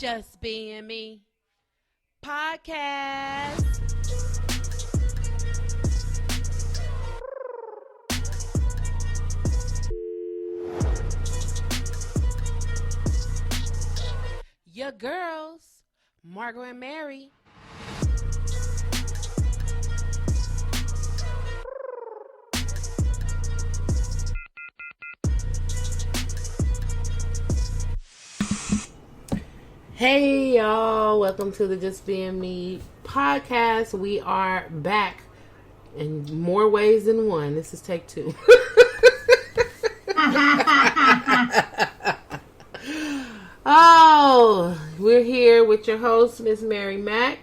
Just Being Me podcast. Your girls, Margot and Mary. Hey y'all, welcome to the Just Being Me podcast. We are back in more ways than one. This is take two. Oh, we're here with your host, Miss Mary Mack.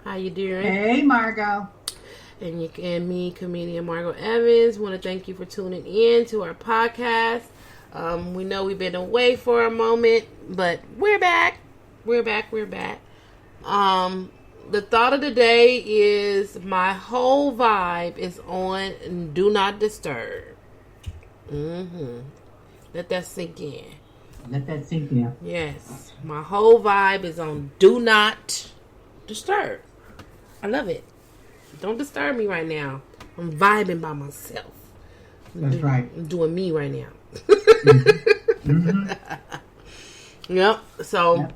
How you doing? Hey, Margot. And me, comedian Margot Evans. Want to thank you for tuning in to our podcast. We know we've been away for a moment, but we're back. We're back. The thought of the day is my whole vibe is on Do Not Disturb. Let that sink in. Yes. My whole vibe is on Do Not Disturb. I love it. Don't disturb me right now. I'm vibing by myself. That's right. I'm doing me right now. Mm-hmm. Yep. So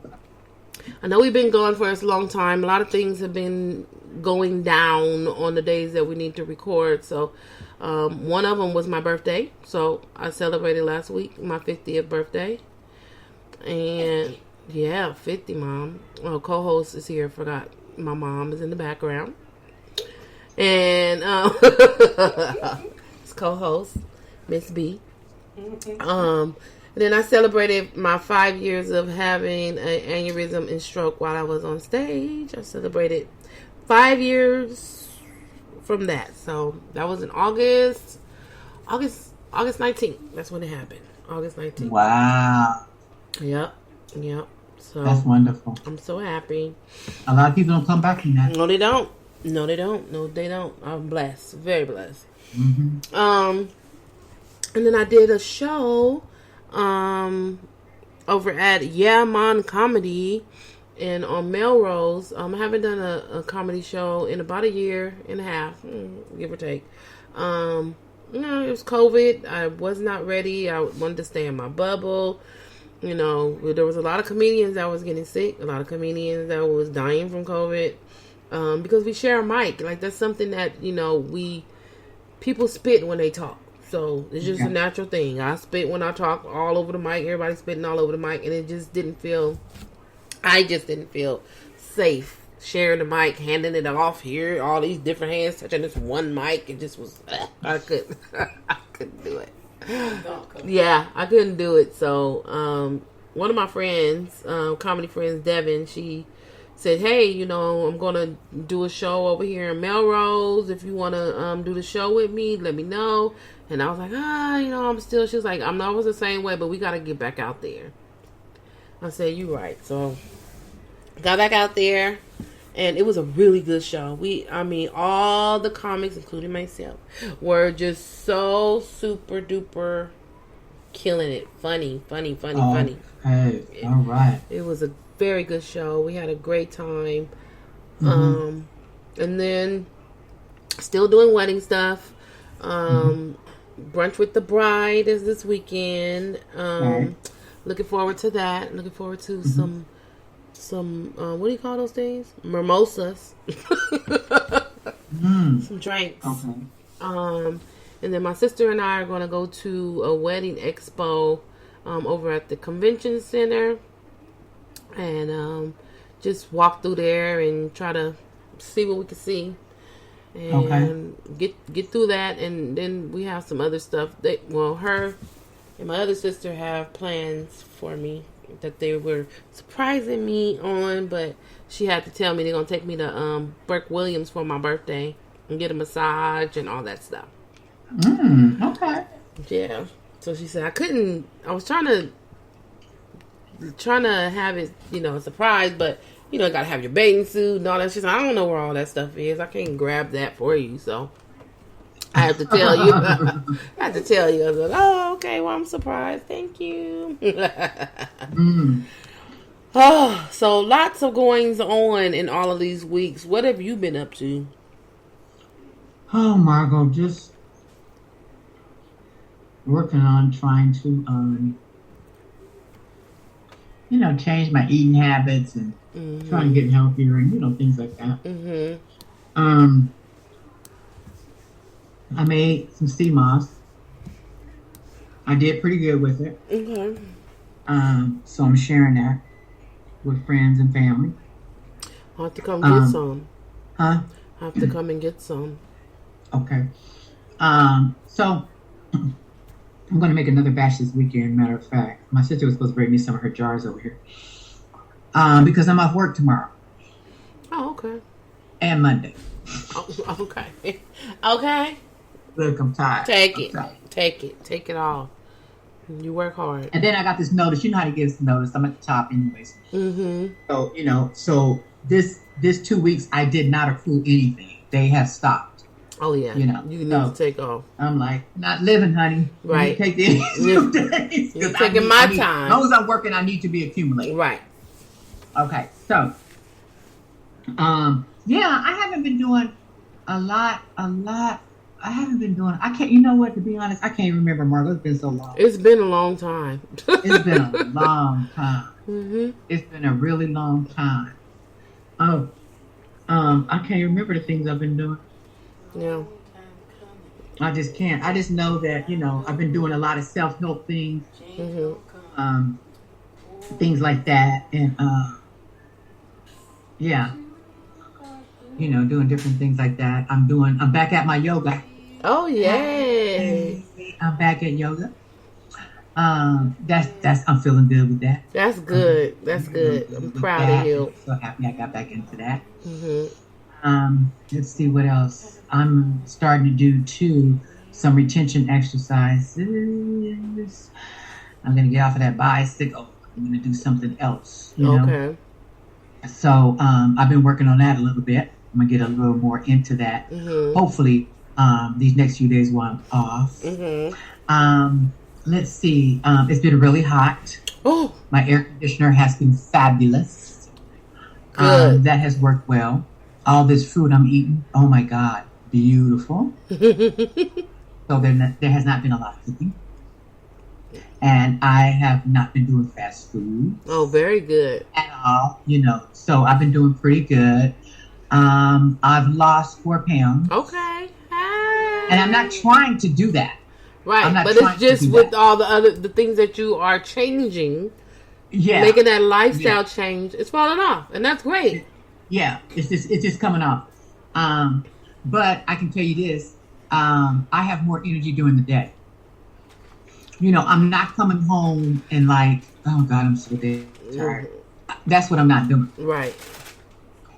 I know we've been going for a long time. A lot of things have been going down on the days that we need to record. So one of them was my birthday. So I celebrated last week, my 50th birthday. And yeah, 50, Mom. Oh, co-host is here. Forgot my mom is in the background. And it's co-host, Miss B. And then I celebrated my 5 years of having an aneurysm and stroke while I was on stage. I celebrated 5 years from that. So that was in August 19th. That's when it happened. August 19th. Wow. Yep. So that's wonderful. I'm so happy. A lot of people don't come back from that. No, they don't. I'm blessed. Very blessed. Mm-hmm. And then I did a show over at Yeah Man Comedy and on Melrose. I haven't done a comedy show in about a year and a half, give or take. It was COVID. I was not ready. I wanted to stay in my bubble. You know, there was a lot of comedians that was getting sick, a lot of comedians that was dying from COVID, because we share a mic. Like, that's something that, people spit when they talk. So it's just a natural thing. I spit when I talk all over the mic. Everybody's spitting all over the mic. And I just didn't feel safe sharing the mic, handing it off here, all these different hands touching this one mic. It just was, I couldn't do it. Yeah, I couldn't do it. So one of my friends, comedy friends, Devin, she said, hey, I'm going to do a show over here in Melrose. If you want to do the show with me, let me know. And I was like, I'm still, she was like, I was the same way, but we got to get back out there. I said, you're right. So got back out there, and it was a really good show. All the comics, including myself, were just so super duper killing it. Funny. Hey, all right. It was a very good show. We had a great time. Mm-hmm. And then still doing wedding stuff. Brunch with the bride is this weekend. Looking forward to that. Looking forward to some what do you call those things? Mimosas. Some drinks. Okay. And then my sister and I are going to go to a wedding expo over at the convention center, and just walk through there and try to see what we can see, and get through that. And then we have some other stuff that, her and my other sister have plans for me that they were surprising me on, but she had to tell me they're going to take me to Burke Williams for my birthday and get a massage and all that stuff. Okay. Yeah. So she said I was trying to have it, a surprise, but gotta have your bathing suit and all that shit. I don't know where all that stuff is. I can't grab that for you, so I have to tell you. I have to tell you. I was like, oh, okay, well, I'm surprised. Thank you. Oh, so lots of goings on in all of these weeks. What have you been up to? Oh, Margot, just working on trying to, change my eating habits and trying to get healthier and, things like that. I made some sea moss. I did pretty good with it. So I'm sharing that with friends and family. I'll have to come get some. Huh? I have to come and get some. Okay. So I'm going to make another batch this weekend, matter of fact. My sister was supposed to bring me some of her jars over here. Because I'm off work tomorrow. Oh, okay. And Monday. Oh, okay. Okay. Look, I'm tired. Take it all. You work hard. And then I got this notice. You know how to give us notice. I'm at the top anyways. So, this 2 weeks, I did not accrue anything. They have stopped. Oh, yeah. You need to take off. I'm like, not living, honey. Right. Take these few days. You're taking my time. As long as I'm working, I need to be accumulating. Right. Okay. So, I haven't been doing a lot. I haven't been doing, you know what, to be honest, I can't remember, Margot. It's been so long. It's been a long time. It's been a long time. It's been a really long time. I can't remember the things I've been doing. Yeah. I just can't. I just know that, I've been doing a lot of self-help things. Things like that. And, doing different things like that. I'm back at my yoga. Oh, yay. I'm back at yoga. I'm feeling good with that. That's good. That's good. I'm proud of you. I'm so happy I got back into that. Let's see what else. I'm starting to do too some retention exercises. I'm gonna get off of that bicycle. I'm gonna do something else. You know? So I've been working on that a little bit. I'm gonna get a little more into that. Hopefully, these next few days while I'm off. Let's see. It's been really hot. Oh, my air conditioner has been fabulous. Good. That has worked well. All this food I'm eating, oh my God, beautiful. So there has not been a lot of cooking. And I have not been doing fast food. Oh, very good. At all, So I've been doing pretty good. I've lost 4 pounds. Okay. And I'm not trying to do that. Right, but it's just with all the things that you are changing, making that lifestyle change, it's falling off, and that's great. Yeah, it's just coming off. But I can tell you this, I have more energy during the day. I'm not coming home and like, oh God, I'm so dead tired. That's what I'm not doing. Right.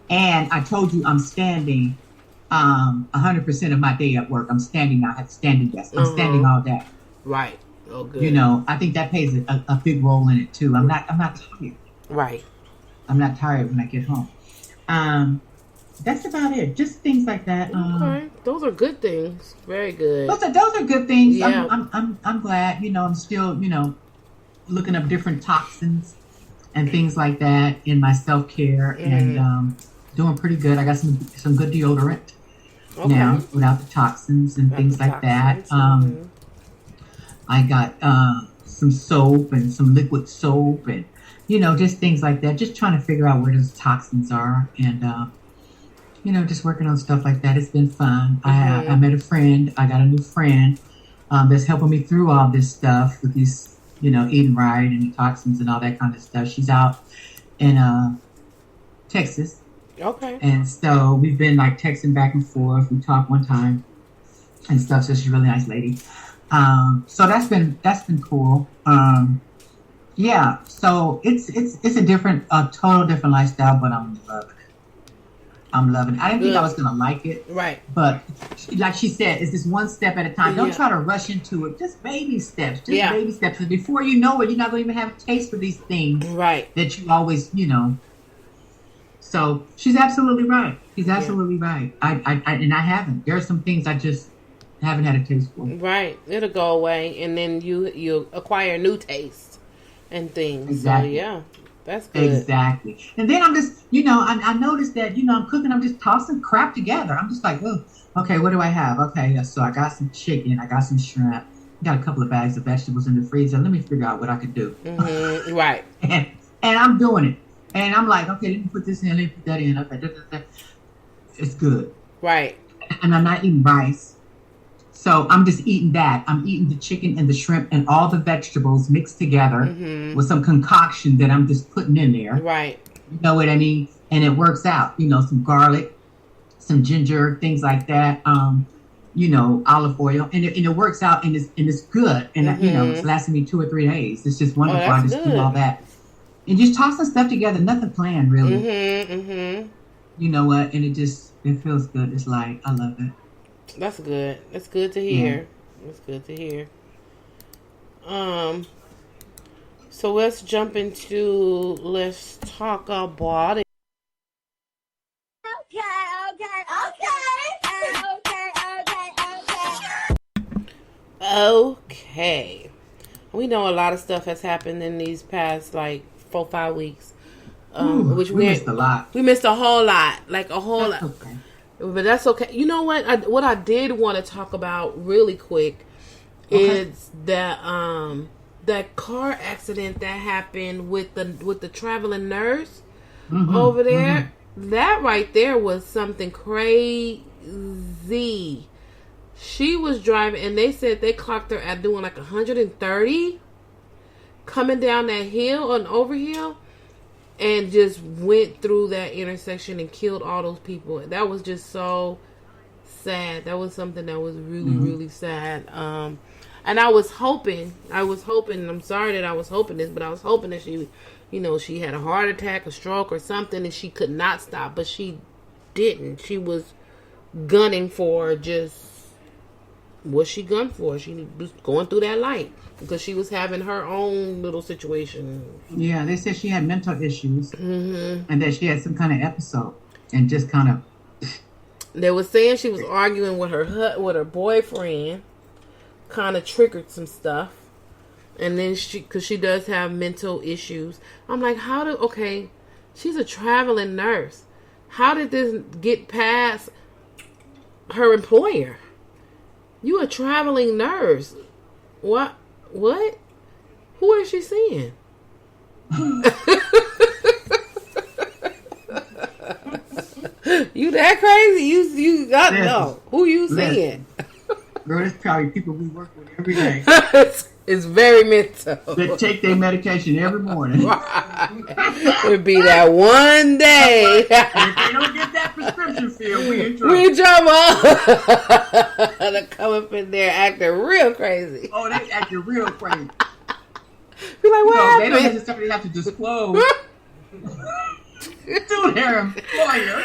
And I told you I'm standing 100% of my day at work. I'm standing now. I have a standing desk. I'm standing all day. Right. Oh, good. I think that plays a big role in it too. I'm not tired. Right. I'm not tired when I get home. That's about it. Just things like that. Okay. Those are good things. Very good. Those are good things. Yeah. I'm glad. I'm still looking up different toxins and things like that in my self-care and doing pretty good. I got some good deodorant now without the toxins and things like that. I got some soap and some liquid soap and just things like that. Just trying to figure out where those toxins are and just working on stuff like that. It's been fun. I met a friend. I got a new friend that's helping me through all this stuff with these eating right and the toxins and all that kind of stuff. She's out in Texas. Okay. And so we've been like texting back and forth. We talked one time and stuff. So she's a really nice lady. So that's been cool. So it's a total different lifestyle, but I'm loving it. I didn't think I was gonna like it. Right. But like she said, it's just one step at a time. Don't try to rush into it. Just baby steps. Baby steps. And before you know it, you're not gonna even have a taste for these things. Right. That you always, So she's absolutely right. She's absolutely right. I haven't. There are some things I just haven't had a taste for. Right. It'll go away, and then you acquire new taste and things. Exactly. So That's good. Exactly. And then I'm just, I noticed that, I'm cooking, I'm just tossing crap together. I'm just like, oh, okay, what do I have? Okay, so I got some chicken, I got some shrimp, got a couple of bags of vegetables in the freezer. Let me figure out what I could do. Mm-hmm. Right. and I'm doing it. And I'm like, okay, let me put this in, let me put that in. Okay, it's good. Right. And I'm not eating rice. So I'm just eating that. I'm eating the chicken and the shrimp and all the vegetables mixed together with some concoction that I'm just putting in there. Right. You know what I mean? And it works out. Some garlic, some ginger, things like that. Olive oil, and it works out, and it's good. And it's lasting me 2 or 3 days. It's just wonderful. I just do all that and just tossing stuff together. Nothing planned, really. You know what? And it feels good. It's like I love it. That's good. That's good to hear. Yeah. That's good to hear. So let's jump into, let's talk about it. Okay. We know a lot of stuff has happened in these past 4-5 weeks. Which we missed a lot. We missed a whole lot. Like a whole lot. Okay. But that's okay. You know what? What I did want to talk about really quick is that that car accident that happened with the traveling nurse over there. That right there was something crazy. She was driving, and they said they clocked her at doing 130 coming down that hill, an overhill, and just went through that intersection and killed all those people. That was just so sad. That was something that was really, really sad. And I was hoping, and I'm sorry that I was hoping this, but I was hoping that she, she had a heart attack, a stroke, or something, and she could not stop, but she didn't. She was gunning for what she gunned for. She was going through that light because she was having her own little situation. Yeah, they said she had mental issues and that she had some kind of episode and just kind of. They were saying she was arguing with her boyfriend, kind of triggered some stuff, and then because she does have mental issues. I'm like, she's a traveling nurse. How did this get past her employer? You a traveling nurse. What? Who is she seeing? You that crazy? You got to know. Who you seeing? Girl, there's probably people we work with every day. It's very mental. They take their medication every morning. It'd be that one day. If they don't get that prescription filled, we in trouble. We in trouble. They come up in there acting real crazy. Oh, they acting real crazy. Be like, what happened? They don't necessarily have to disclose to their employer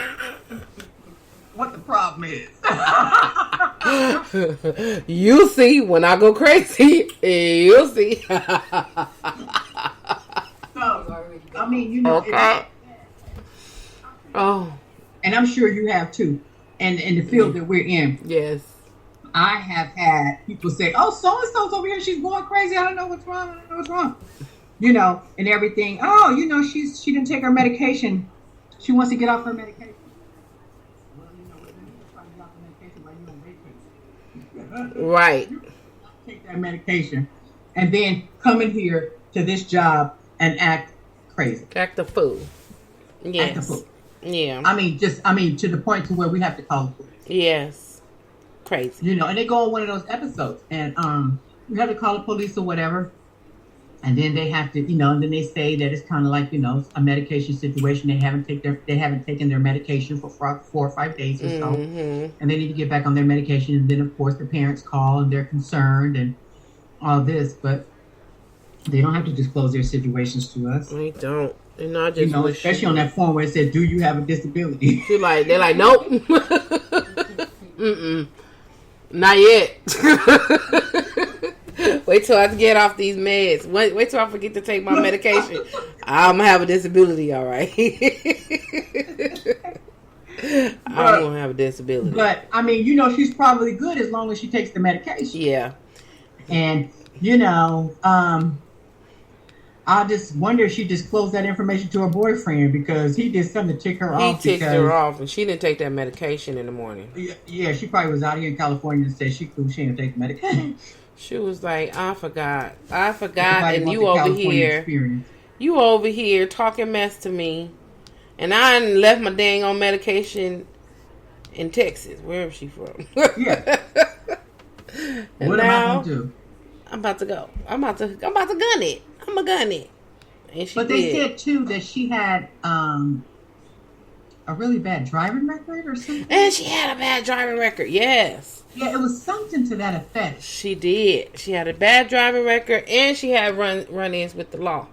what the problem is. You see, when I go crazy, you'll see. So, I mean, Okay. Oh. And I'm sure you have too. And in the field that we're in. Yes. I have had people say, oh, so-and-so's over here. She's going crazy. I don't know what's wrong. And everything. Oh, she didn't take her medication. She wants to get off her medication. Well, trying to get off the medication while you're on vacation. Right. You take that medication and then come in here to this job and act crazy. Act a fool. Yes. Act a fool. Yeah. I mean, to the point to where we have to call the police. Yes. Crazy. And they go on one of those episodes, and we have to call the police or whatever, and then they have to, and then they say that it's kind of like, a medication situation. They haven't taken their medication for 4 or 5 days or so, and they need to get back on their medication. And then, of course, the parents call and they're concerned and all this, but they don't have to disclose their situations to us. They don't. They're not just especially on that form where it said, "Do you have a disability?" They're like, nope. Mm-mm. Not yet. Wait till I get off these meds. Wait till I forget to take my medication. I'm gonna have a disability, all right. I'm gonna have a disability. But I mean, she's probably good as long as she takes the medication. Yeah. And I just wonder if she disclosed that information to her boyfriend because he did something to tick her off. He ticked her off, and she didn't take that medication in the morning. Yeah, she probably was out here in California and said she didn't take the medication. She was like, I forgot, and you over here, talking mess to me, and I left my dang on medication in Texas. Where is she from? Yeah. What am I gonna do? I'm about to go. I'm about to gun it. I'm gonna gun it. And she they said too that she had a really bad driving record or something. And she had a bad driving record. Yes. Yeah, it was something to that effect. She did. She had a bad driving record, and she had run-ins with the law.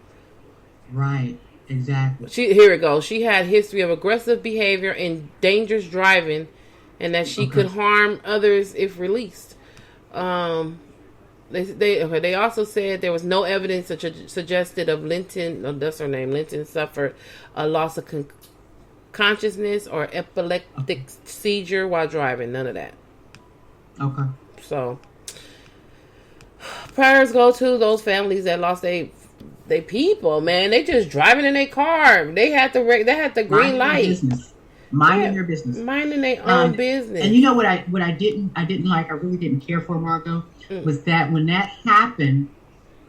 Right. Exactly. Here it goes. She had history of aggressive behavior and dangerous driving, and that she could harm others if released. They also said there was no evidence suggested of Linton. Oh, that's her name. Linton suffered a loss of consciousness or epileptic seizure while driving. None of that. Okay. So prayers go to those families that lost they people. Man, they just driving in their car. They had the green light. Minding their business. Minding their own business. And you know what I didn't like, I really didn't care for, Margot, was that when that happened,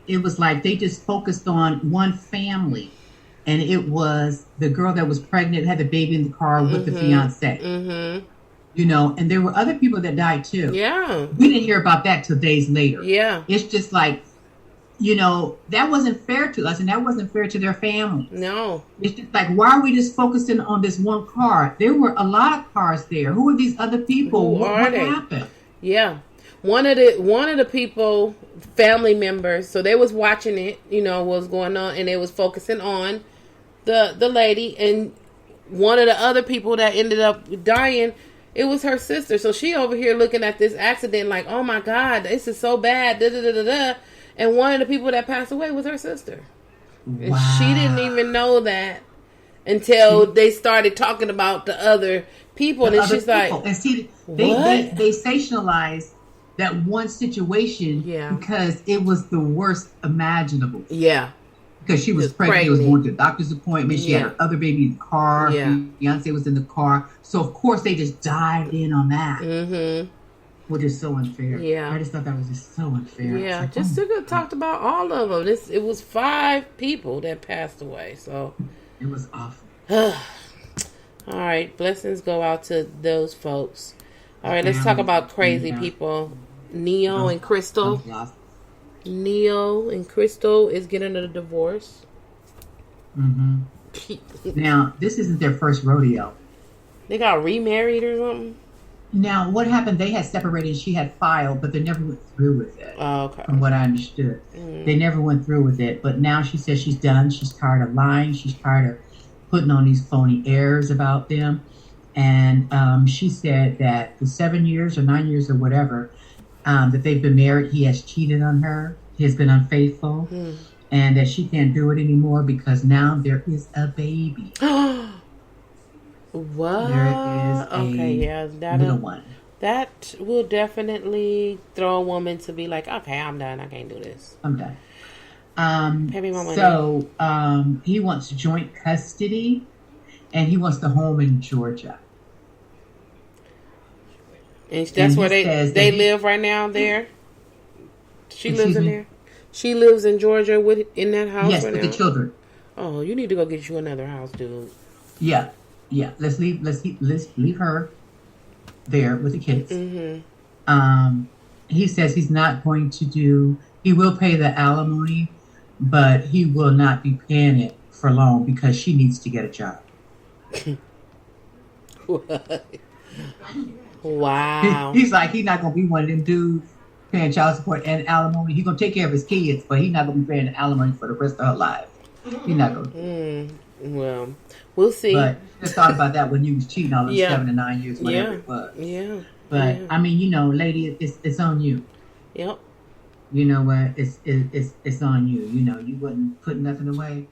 it was like they just focused on one family. And it was the girl that was pregnant, had the baby in the car with the fiance. Mm-hmm. You know, and there were other people that died too. Yeah. We didn't hear about that till days later. Yeah. It's just like, you know, that wasn't fair to us, and that wasn't fair to their families. No. It's just like, why are we just focusing on this one car? There were a lot of cars there. Who are these other people? What happened? Yeah. One of the people, family members, so they was watching it, you know, what was going on, and they was focusing on the lady, and one of the other people that ended up dying, it was her sister. So she over here looking at this accident like, oh my God, this is so bad, da da da da da. And one of the people that passed away was her sister. Wow. And she didn't even know that until they started talking about the other people. And she's like, and see, they sensationalized that one situation because it was the worst imaginable. Yeah. Because she was pregnant. She was going to the doctor's appointment. She had her other baby in the car. Yeah. Beyonce was in the car. So, of course, they just dived in on that. Mm-hmm. Which is so unfair. Yeah. I just thought that was just so unfair. Yeah. Like, just talked about all of them. It was 5 people that passed away. So it was awful. All right. Blessings go out to those folks. All right. Let's talk about crazy people. Neo and Crystal. Neo and Crystal is getting a divorce. Mm-hmm. Now, this isn't their first rodeo. They got remarried or something? Now, what happened, they had separated, she had filed, but they never went through with it. Oh, okay. From what I understood. Mm. They never went through with it, but now she says she's done. She's tired of lying. She's tired of putting on these phony airs about them. And she said that the 7 years or 9 years or whatever that they've been married, he has cheated on her. He has been unfaithful. Mm. And that she can't do it anymore because now there is a baby. What? There is a little one. That will definitely throw a woman to be like, okay, I'm done. I can't do this. I'm done. Pay me my money. So he wants joint custody, and he wants the home in Georgia. And that's where they live right now. There, she lives in there. She lives in Georgia in that house. Yes, with the children. Oh, you need to go get you another house, dude. Yeah. Yeah, let's leave her there with the kids. Mm-hmm. He says he's not going to he will pay the alimony, but he will not be paying it for long because she needs to get a job. Wow. He's like, he's not going to be one of them dudes paying child support and alimony. He's going to take care of his kids, but he's not going to be paying the alimony for the rest of her life. He's not going to. Well, we'll see. But just thought about that when you was cheating all those 7 to 9 years, whatever it was. Yeah. But I mean, you know, lady, it's on you. Yep. You know what? It's on you. You know, you wouldn't put nothing away.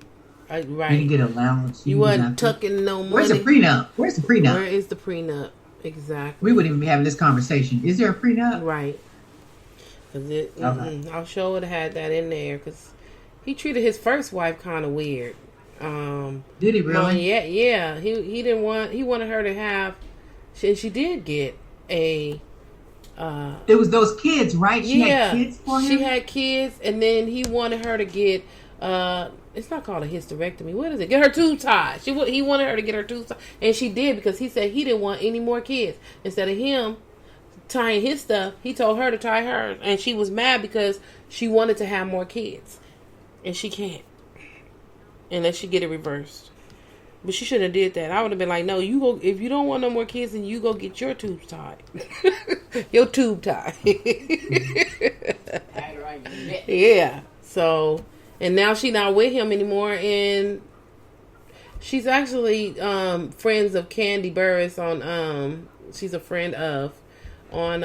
Right. You didn't get allowance. You wasn't tucking no money. Where's the prenup? Where is the prenup? Exactly. We wouldn't even be having this conversation. Is there a prenup? Right. Cause I'm sure it had that in there because he treated his first wife kind of weird. Did he really? Yeah. He didn't want. He wanted her to have. She did get a. It was those kids, right? She had kids for him. She had kids, and then he wanted her to get. It's not called a hysterectomy. What is it? Get her tube tied. He wanted her to get her tube tied, and she did because he said he didn't want any more kids. Instead of him tying his stuff, he told her to tie hers, and she was mad because she wanted to have more kids, and she can't unless she get it reversed. But she shouldn't have did that. I would have been like, no, you go. If you don't want no more kids, then you go get your tubes tied. Your tube tie. Yeah. So, and now she's not with him anymore, and she's actually friends of Candy Burris on. She's a friend of on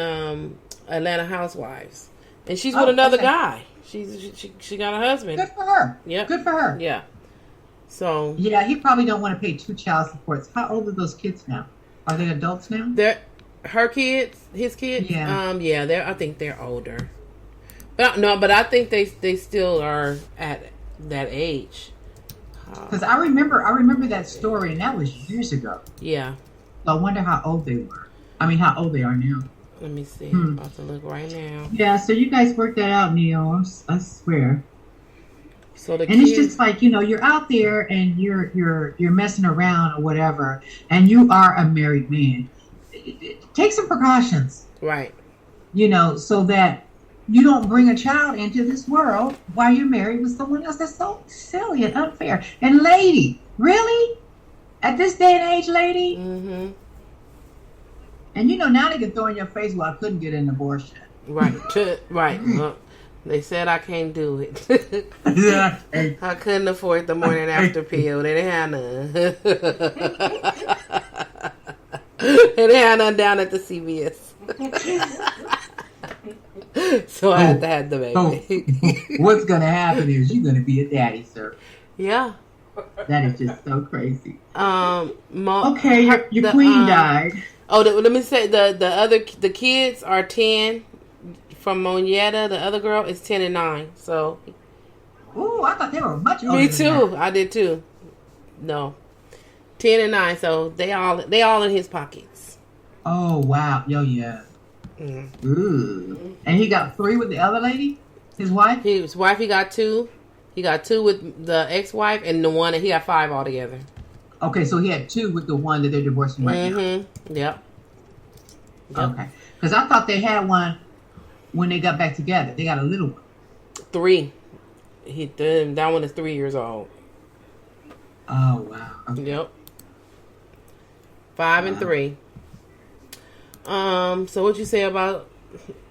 Atlanta Housewives, and she's with another guy. She got a husband. Good for her. Yeah. Good for her. Yeah. So yeah, he probably don't want to pay 2 child supports. How old are those kids now? Are they adults now? They're her kids, his kids. Yeah. Yeah. I think they're older. But no, but I think they still are at that age. Because I remember that story, and that was years ago. Yeah. So I wonder how old they were. I mean, how old they are now. Let me see. I'm about to look right now. Yeah. So you guys work that out, Neil. I swear. So the and kids, it's just like, you're out there and you're messing around or whatever, and you are a married man. Take some precautions, right? So that you don't bring a child into this world while you're married with someone else. That's so silly and unfair. And lady, really, at this day and age, lady. Mm-hmm. And now they can throw in your face, well, I couldn't get an abortion. Right. Right. Well, they said I can't do it. I couldn't afford the morning after pill. They didn't have none. They didn't have none down at the CVS. So I had to have the baby. What's going to happen is you're going to be a daddy, sir. Yeah. That is just so crazy. Okay, your queen died. Oh, let me say the kids are 10. From Monietta, the other girl is 10 and 9. So, ooh, I thought they were much older. Me too. I did too. No, 10 and 9. So they all in his pockets. Oh wow, yeah. Ooh, and he got 3 with the other lady, his wife. His wife, he got 2. He got 2 with the ex-wife, and the one that he got 5 altogether. Okay, so he had 2 with the one that they're divorcing right now. Yep. Okay, because I thought they had one. When they got back together, they got a little one. 3. That one is 3 years old. Oh wow. Okay. Yep. 5 and 3. So what you say about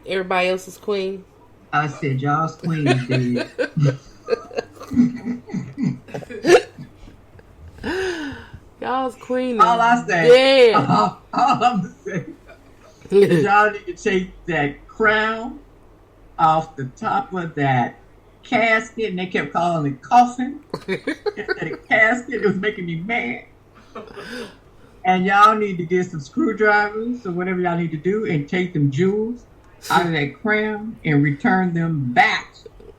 everybody else's queen? I said y'all's queen is dead. Y'all's queen. All I say. All I'm saying. Y'all need to take that crown off the top of that casket, and they kept calling it coffin instead of casket. It was making me mad. And y'all need to get some screwdrivers or whatever y'all need to do and take them jewels out of that crown and return them back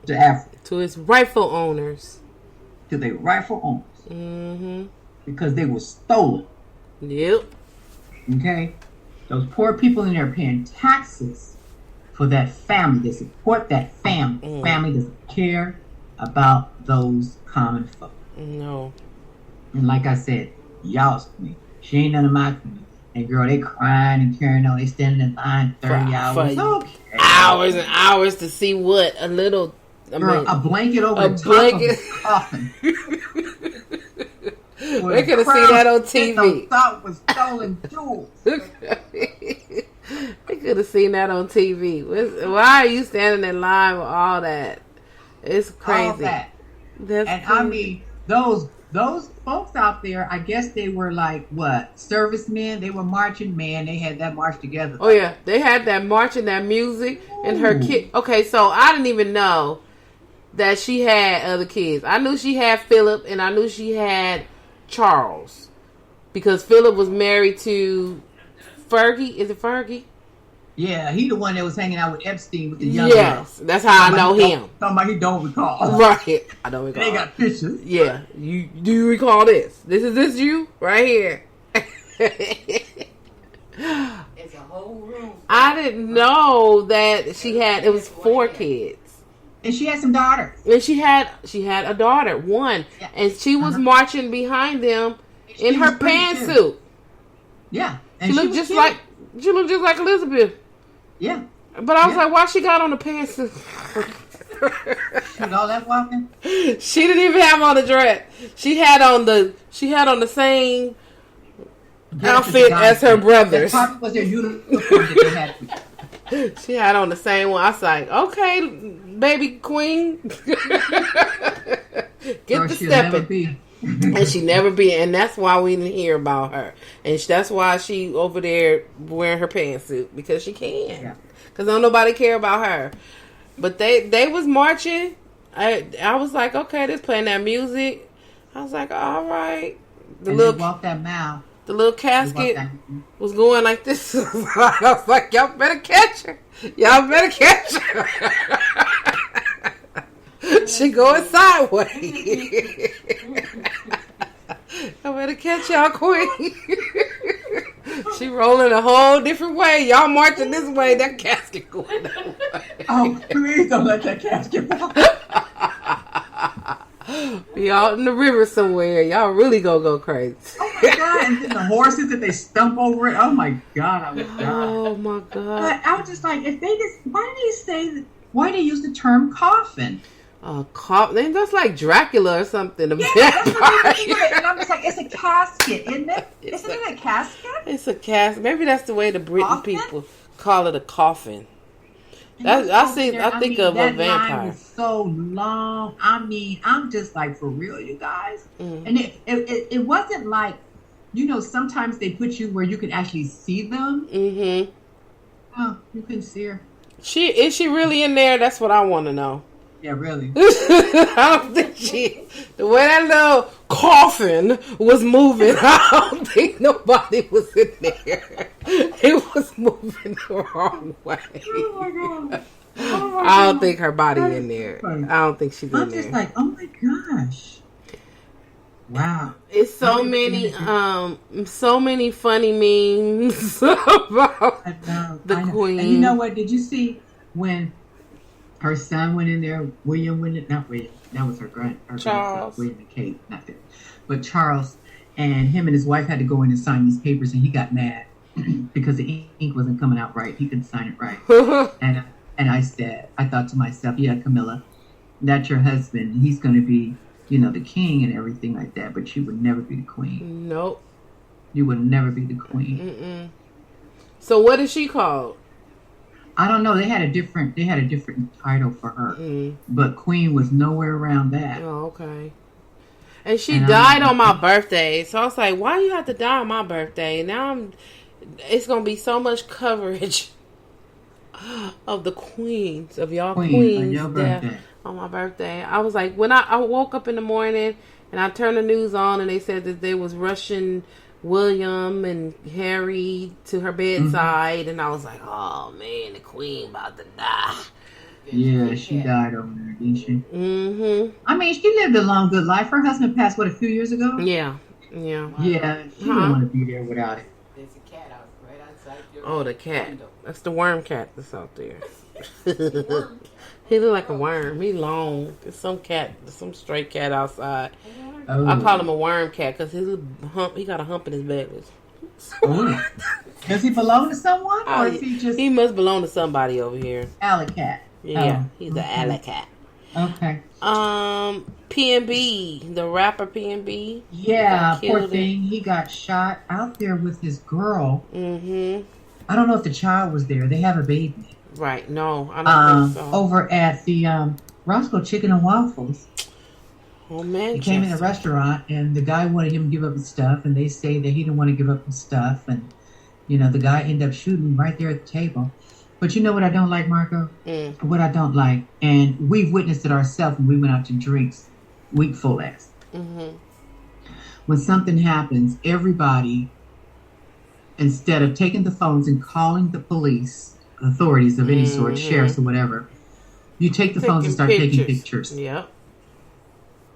to Africa. To its rightful owners. To their rightful owners. Mm-hmm. Because they were stolen. Yep. Okay? Those poor people in there paying taxes for that family. They support that family. Family doesn't care about those common folk. No. And like I said, y'all's queen. She ain't none of my queen. And girl, they crying and carrying on. They standing in line 30 hours. Okay. Hours and hours to see what? A little... a blanket over the top of the coffin. They could have seen that on TV. Thought was stolen jewels. They could have seen that on TV. Why are you standing in line with all that? It's crazy. All that. That's and crazy. I mean, those folks out there, I guess they were like what? Servicemen. They were marching men. They had that march together. Oh yeah, they had that march and that music. Ooh. And her kid. Okay, so I didn't even know that she had other kids. I knew she had Philip, and I knew she had Charles, because Philip was married to Fergie. Is it Fergie? Yeah, he the one that was hanging out with Epstein with the young Yes, girl. that's how I know him. Somebody he don't recall. Right. I don't recall. They got pictures. Yeah. Do you recall this? Is this you? Right here. It's a whole room. I didn't know that it was 4 kids. And she had some daughters. And she had a daughter, one. Yeah. And she was marching behind them in her pantsuit. Yeah. And she looked just like Elizabeth. Yeah. But I was like, why she got on the pantsuit? She was all that walking? She didn't even have on a dress. She had on the same outfit as her brothers. That probably was their uniform that they had. She had on the same one. I was like, okay, baby queen. Get the stepping. And she never be. And that's why we didn't hear about her. And that's why she over there wearing her pantsuit. Because she can. Yeah. Because don't nobody care about her. But they was marching. I was like, okay, they're playing that music. I was like, all right. They walked that mile. The little casket was going like this. I was like, y'all better catch her. Y'all better catch her. She going sideways. I better catch y'all queen. She rolling a whole different way. Y'all marching this way. That casket going that way. Oh, please don't let that casket fall. Be out in the river somewhere. Y'all really go crazy. Oh my God. And then the horses, if they stump over it. Oh my God. I would die. Oh my God. But I was just like, why do they use the term coffin? Coffin. That's like Dracula or something. Yeah, that's what they do. And I'm just like, it's a casket, isn't it? Isn't it a casket? It's a casket. Maybe that's the way the Britain people call it, a coffin. I think of a vampire. That line was so long. I mean, I'm just like, for real, you guys. Mm-hmm. And it wasn't like, sometimes they put you where you can actually see them. Mm-hmm. Oh, you can see her. Is she really in there? That's what I want to know. Yeah, really. I don't think the way that little coffin was moving, I don't think nobody was in there. It was moving the wrong way. Oh my God. I don't think her body in there. I don't think she's in there. I'm just like, oh my gosh. Wow. It's so many funny memes about the queen. And you know what? Did you see when her son went in there? William went in. Not William. That was her grandson. William and Kate. Not that. But Charles, and him and his wife had to go in and sign these papers, and he got mad because the ink wasn't coming out right. He couldn't sign it right. And I thought to myself, yeah, Camilla, that's your husband. He's going to be, the king and everything like that. But you would never be the queen. Nope. You would never be the queen. Mm-mm. So what is she called? I don't know. They had a different title for her, but queen was nowhere around that. Oh, okay. And she died on my birthday, so I was like, "Why do you have to die on my birthday?" Now it's gonna be so much coverage of the queens, of y'all queens on your birthday. On my birthday. I was like, when I woke up in the morning and I turned the news on, and they said that they was rushing William and Harry to her bedside, and I was like, oh man, the queen about to die. Yeah, she died over there, didn't she? Mm-hmm. I mean, she lived a long, good life. Her husband passed, a few years ago? Yeah. Yeah, she didn't want to be there without it. There's a cat out right outside your the cat. window. That's the worm cat that's out there. He look like a worm. He long. There's some stray cat outside. Oh. I call him a worm cat because he got a hump in his belly. Oh. Does he belong to someone, or is he just? He must belong to somebody over here. Alley cat. Yeah, he's an alley cat. Okay. P&B, the rapper P&B. Yeah, poor thing. He got shot out there with his girl. Mm-hmm. I don't know if the child was there. They have a baby. Right. No, I don't think so. Over at the Roscoe Chicken and Waffles. Oh, man. He came in the restaurant, and the guy wanted him to give up his stuff, and they say that he didn't want to give up his stuff, and, the guy ended up shooting right there at the table. But you know what I don't like, Margot? What I don't like, and we've witnessed it ourselves when we went out to drinks, week full ass. Mm-hmm. When something happens, everybody, instead of taking the phones and calling the police, authorities of any sort, sheriffs or whatever. You take the phones and start taking pictures. Yep.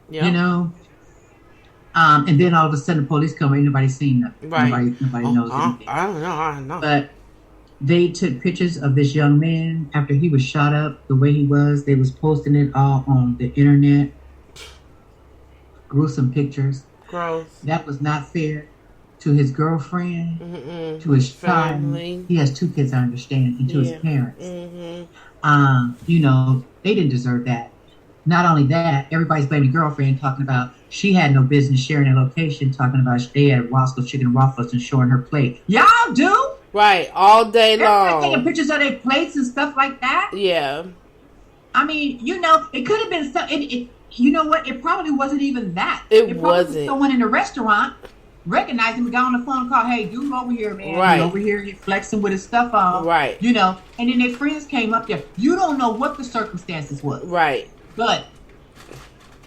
You know? And then all of a sudden the police come, ain't nobody seen nothing. Right. Nobody knows anything. I don't know. But they took pictures of this young man after he was shot up the way he was. They was posting it all on the internet. Gruesome pictures. Gross. That was not fair to his girlfriend, to his family. Child. He has 2 kids, I understand, and to his parents. You know, they didn't deserve that. Not only that, everybody's blaming girlfriend, talking about she had no business sharing a location, talking about they had Roscoe Chicken and Waffles and showing her plate. Y'all do? Right, all day long. Everybody taking pictures of their plates and stuff like that. Yeah. I mean, you know, it could have been something. You know what? It probably wasn't even that. It probably wasn't. Was someone in the restaurant recognized him, got on the phone and called, "Hey, dude, over here, man. Right. He's over here, he's flexing with his stuff on." Right. You know, and then their friends came up there. You don't know what the circumstances was. Right. But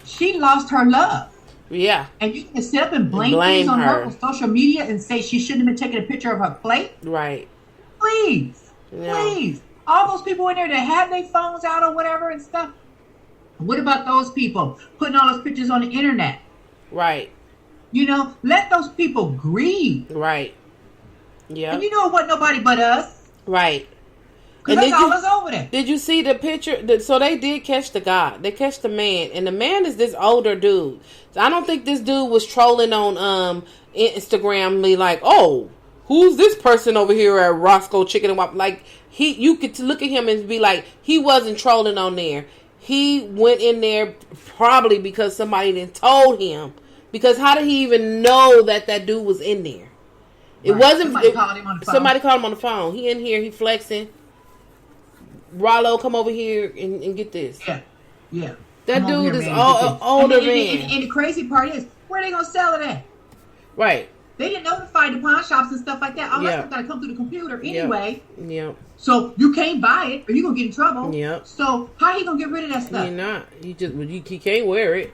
she lost her love. Yeah. And you can sit up and blame things on her on social media and say she shouldn't have been taking a picture of her plate. Right. Please. Please. All those people in there that had their phones out or whatever and stuff. What about those people putting all those pictures on the internet? Right. You know, let those people grieve. Right. Yeah. And you know what? Nobody but us. Right. Because that's all us over there. Did you see the picture? So they did catch the guy. They catch the man. And the man is this older dude. So I don't think this dude was trolling on Instagram like, oh, who's this person over here at Roscoe Chicken and Waffle? Like, you could look at him and be like, he wasn't trolling on there. He went in there probably because somebody didn't told him. Because how did he even know that dude was in there? It wasn't. Somebody called him on the phone. Somebody called him on the phone. He in here. He flexing. Rollo, come over here and get this. Yeah. That dude is older man. And the crazy part is, where are they going to sell it at? Right. They didn't notify the pawn shops and stuff like that. All that stuff got to come through the computer anyway. Yeah. So you can't buy it or you're going to get in trouble. Yeah. So how he going to get rid of that stuff? You're not. You can't wear it.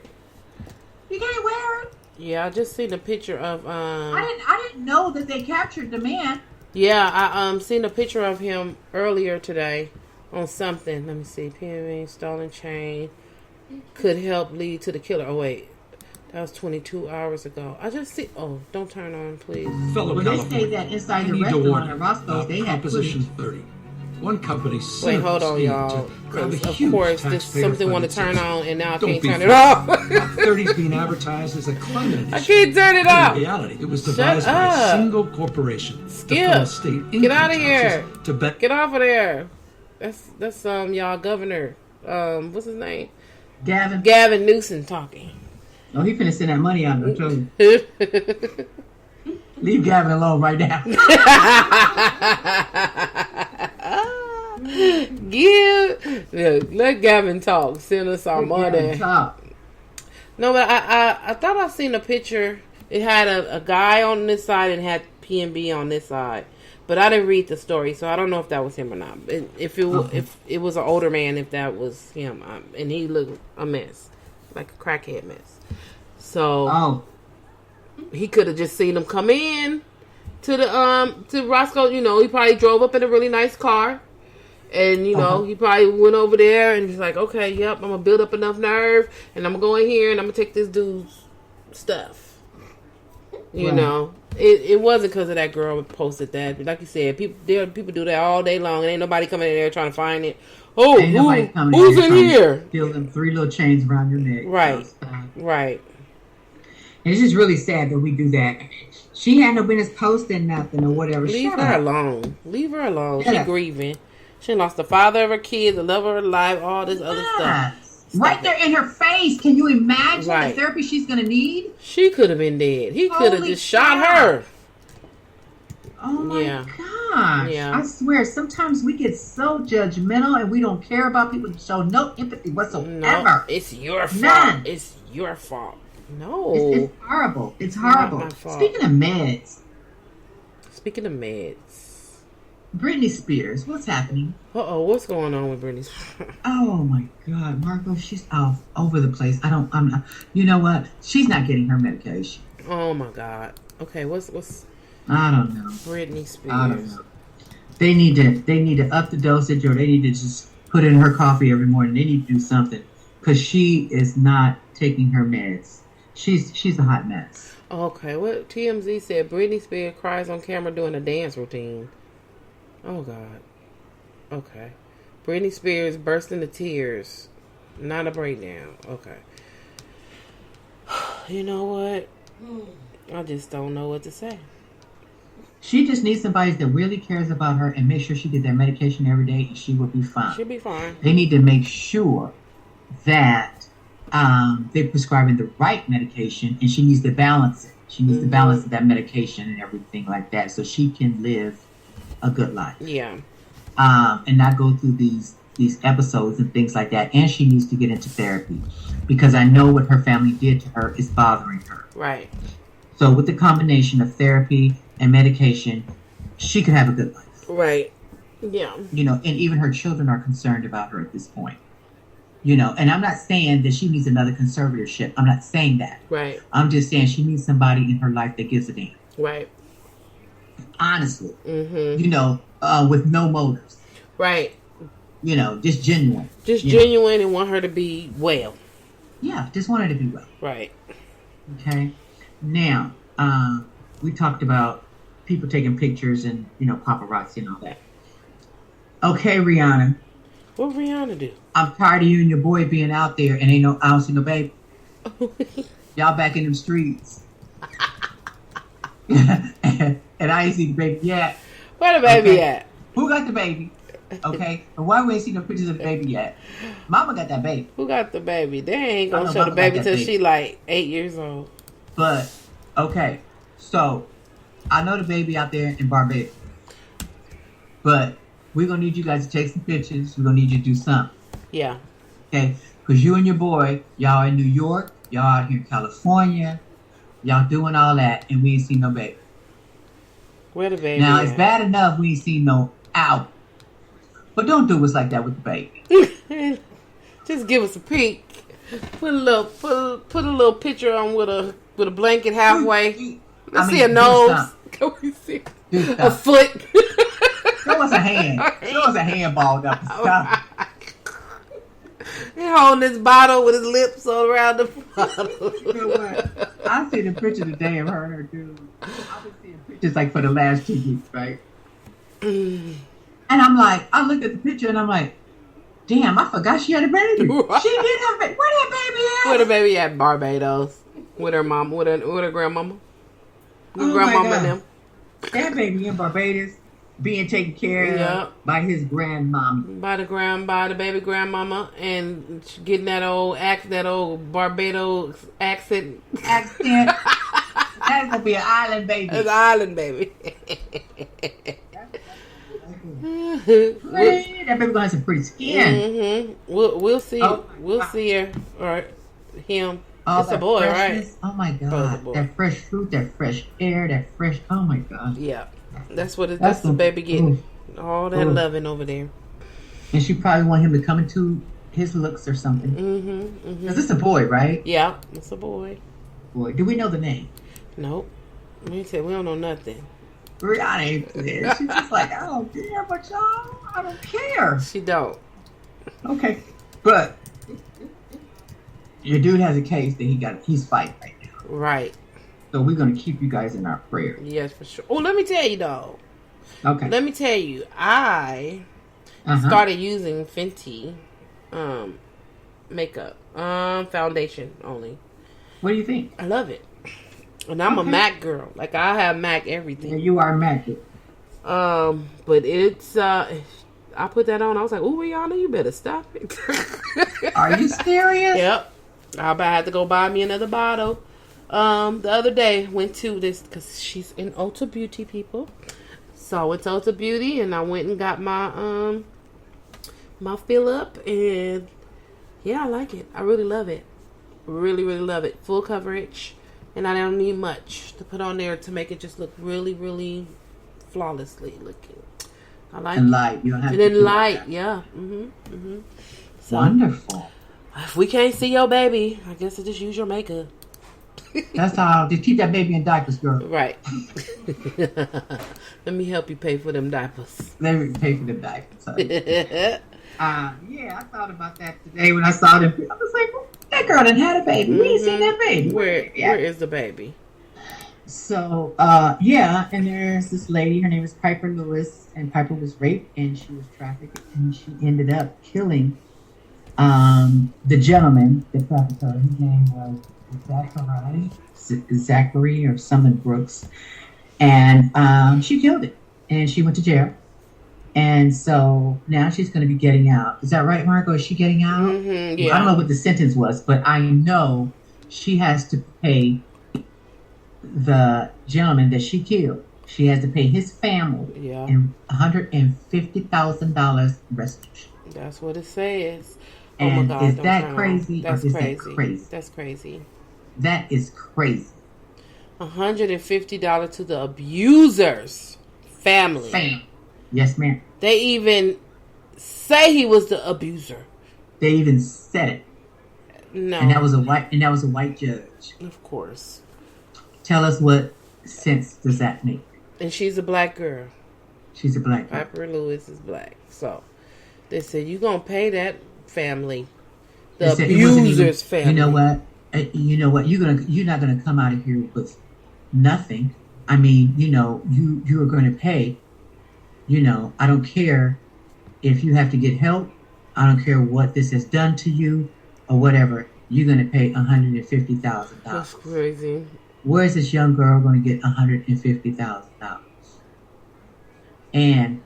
You can't wear it. Yeah, I just seen a picture of I didn't know that they captured the man. Yeah, I seen a picture of him earlier today on something. Let me see. PMA stolen chain could help lead to the killer. Oh wait. That was 22 hours ago. I just see. Oh, don't turn on, please. Well, they say that inside the restaurant at Roscoe's, they had Proposition 30. One company. Wait, hold on, y'all. Of course, this something want to turn on, and now I can't turn it off. 30 is being advertised as a climate initiative. I can't turn it off. In reality, it was devised by a single corporation. Skip. Get out of here. Get off of there. That's y'all governor. What's his name? Gavin Newsom talking. Oh, he finna send that money out, I'm telling you. Leave Gavin alone right now. Let Gavin talk. Send us our money. No, but I thought I seen a picture. It had a guy on this side and had P&B on this side. But I didn't read the story, so I don't know if that was him or not. If it was an older man, if that was him, and he looked a mess, like a crackhead mess. So he could have just seen him come in to the to Roscoe. You know, he probably drove up in a really nice car, and you know he probably went over there and he's like, okay, yep, I'm gonna build up enough nerve, and I'm gonna go in here and I'm gonna take this dude's stuff. You know. It wasn't because of that girl who posted that. Like you said, people do that all day long, and ain't nobody coming in there trying to find it. Oh, who's in here? Steal them 3 little chains around your neck. Right, right. And it's just really sad that we do that. She had no business posting nothing or whatever. Leave her alone. Leave her alone. She's grieving. She lost the father of her kids, the love of her life, all this other stuff. Right there in her face. Can you imagine the therapy she's going to need? She could have been dead. He could have just shot her. Oh my gosh. Yeah. I swear, sometimes we get so judgmental and we don't care about people who show no empathy whatsoever. No, it's your fault. None. It's your fault. No. It's horrible. It's horrible. Speaking of meds. Britney Spears, what's happening? What's going on with Britney Spears? Oh my God, Margot, she's all over the place. I'm not, you know what? She's not getting her medication. Oh my God. Okay, what's I don't know. Britney Spears. I don't know. They need to up the dosage, or they need to just put it in her coffee every morning. They need to do something because she is not taking her meds. She's a hot mess. Okay, what TMZ said, Britney Spears cries on camera doing a dance routine. Oh, God. Okay. Britney Spears burst into tears. Not a breakdown. Okay. You know what? I just don't know what to say. She just needs somebody that really cares about her and make sure she gets their medication every day, and she will be fine. She'll be fine. They need to make sure that they're prescribing the right medication, and she needs to balance it. She needs to balance that medication and everything like that, so she can live a good life. Yeah. And not go through these episodes and things like that. And she needs to get into therapy, because I know what her family did to her is bothering her. Right. So with the combination of therapy and medication, she could have a good life. Right. Yeah. You know, and even her children are concerned about her at this point. You know, and I'm not saying that she needs another conservatorship. I'm not saying that. Right. I'm just saying she needs somebody in her life that gives a damn. Right. Honestly. Mm-hmm. You know, with no motives. Right. You know, just genuine. Just genuine and want her to be well. Yeah, just want her to be well. Right. Okay. Now, we talked about people taking pictures and, you know, paparazzi and all that. Okay, Rihanna. What Rihanna do? I'm tired of you and your boy being out there and I don't see no baby. Y'all back in them streets. and I ain't see the baby yet. Where the baby at? Who got the baby? Okay. And why we ain't see no pictures of the baby yet? Mama got that baby. Who got the baby? They ain't gonna show Mama the baby got that till baby. she like 8 years old. But, okay. So, I know the baby out there in Barbados. But we're going to need you guys to take some pictures. We're going to need you to do something. Yeah. Okay? Because you and your boy, y'all in New York, y'all out here in California, y'all doing all that, and we ain't seen no baby. Where the baby Now, at? it's bad enough we ain't seen no album. But don't do us like that with the baby. Just give us a peek. Put a little picture on with a blanket halfway. Let's see a nose. Can we see a foot? Show us a hand. Show us a hand balled up and stuff. He holding this bottle with his lips all around the bottle. You know what? I see the picture today of her and her dude. I've been seeing pictures like for the last 2 weeks, right? And I'm like, I looked at the picture and I'm like, damn, I forgot she had a baby. She did have a baby. Where that baby at? Where the baby at? Barbados. With her mom. With her grandmama. Oh Grandmama my and God. them. That baby in Barbados being taken care of by his grandmama. By the baby grandmama, and getting that old Barbados accent. That's gonna be an island baby. It's an island baby. That baby gonna have some pretty skin. We'll see. Oh, we'll see her or him. Oh, it's a boy, freshness. right? Oh my God! That fresh fruit, that fresh air, that fresh. Oh my God! Yeah, that's what that's the baby getting. All that loving over there. And she probably want him to come into his looks or something. Cause it's a boy, right? Yeah, it's a boy. Boy, do we know the name? Nope. We said we don't know nothing. Rihanna ain't there. She's just like, I don't care, but y'all, I don't care. She don't. Okay, but your dude has a case that he's fighting right now. Right. So we're gonna keep you guys in our prayers. Yes, for sure. Oh, let me tell you though. Okay. Let me tell you, I started using Fenty makeup foundation only. What do you think? I love it, and I'm a MAC girl. Like I have MAC everything. Yeah, you are MAC. But it's I put that on. I was like, "Ooh, Rihanna, you better stop it." Are you serious? Yep. I had to go buy me another bottle. The other day went to this because she's in Ulta Beauty, people. So I went to Ulta Beauty and I went and got my my fill up, and yeah, I like it. I really love it. Really, really love it. Full coverage, and I don't need much to put on there to make it just look really, really flawlessly looking. I like and it. light. You don't have And to then do light, that. yeah. So, Wonderful. if we can't see your baby, I guess I just use your makeup. That's how to keep that baby in diapers, girl. Right. Let me help you pay for them diapers. Let me pay for them diapers. Yeah, I thought about that today when I saw them. I was like, well, that girl done had a baby. We ain't seen that baby. Where is the baby? So, and there's this lady. Her name is Piper Lewis, and Piper was raped, and she was trafficked, and she ended up killing the gentleman that trafficked her. His name was Zachary or Summon Brooks, and she killed him, and she went to jail. And so now she's going to be getting out. Is that right, Margot? Is she getting out? Mm-hmm, yeah. I don't know what the sentence was, but I know she has to pay the gentleman that she killed. She has to pay his family and $150,000 restitution. That's what it says. And oh my God, is that crazy? That's or is crazy. That crazy? That's crazy. That is crazy. $150 to the abuser's family. Yes, ma'am. They even say he was the abuser. They even said it. No. And that was a white judge. Of course. Tell us what sense does that make? And she's a black girl. She's a black girl. Piper Lewis is black. So they said you're gonna pay that family. The abuser's family. You know what? You're not gonna come out of here with nothing. I mean, you are gonna pay. I don't care if you have to get help. I don't care what this has done to you or whatever. You're going to pay $150,000. That's crazy. Where is this young girl going to get $150,000? And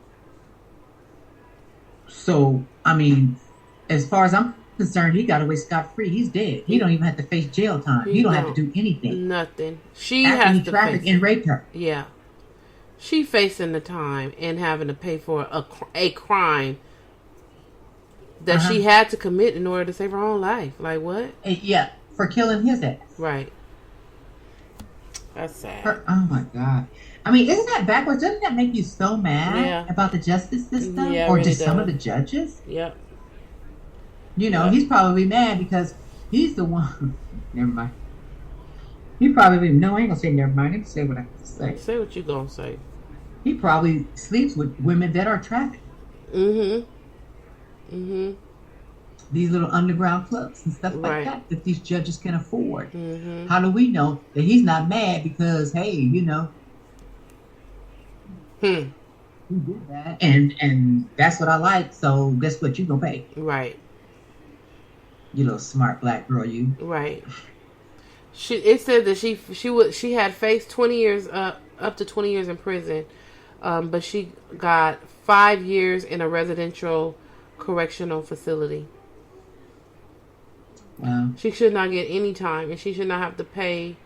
so, I mean, as far as I'm concerned, he got away scot-free. He's dead. He don't even have to face jail time. He don't have to do anything. Nothing. She After has he to trafficked and raped her. Yeah. She facing the time and having to pay for a crime that she had to commit in order to save her own life. Like what? Yeah, for killing his ass. Right. That's sad. Oh my God. I mean, isn't that backwards? Doesn't that make you so mad about the justice system? Yeah, or really just some of the judges? Yep. He's probably mad because he's the one. Never mind. He probably, no, I ain't gonna say never mind. I'm gonna say what I have to say. Say what you gonna say. He probably sleeps with women that are trafficked. Mm-hmm. Mm-hmm. These little underground clubs and stuff like that these judges can afford. Mm-hmm. How do we know that he's not mad because, hey, he did that, and that's what I like. So guess what? You gonna pay? Right. You little smart black girl, you. Right. It said that she had faced 20 years up to 20 years in prison, but she got 5 years in a residential correctional facility. Wow. She should not get any time, and she should not have to pay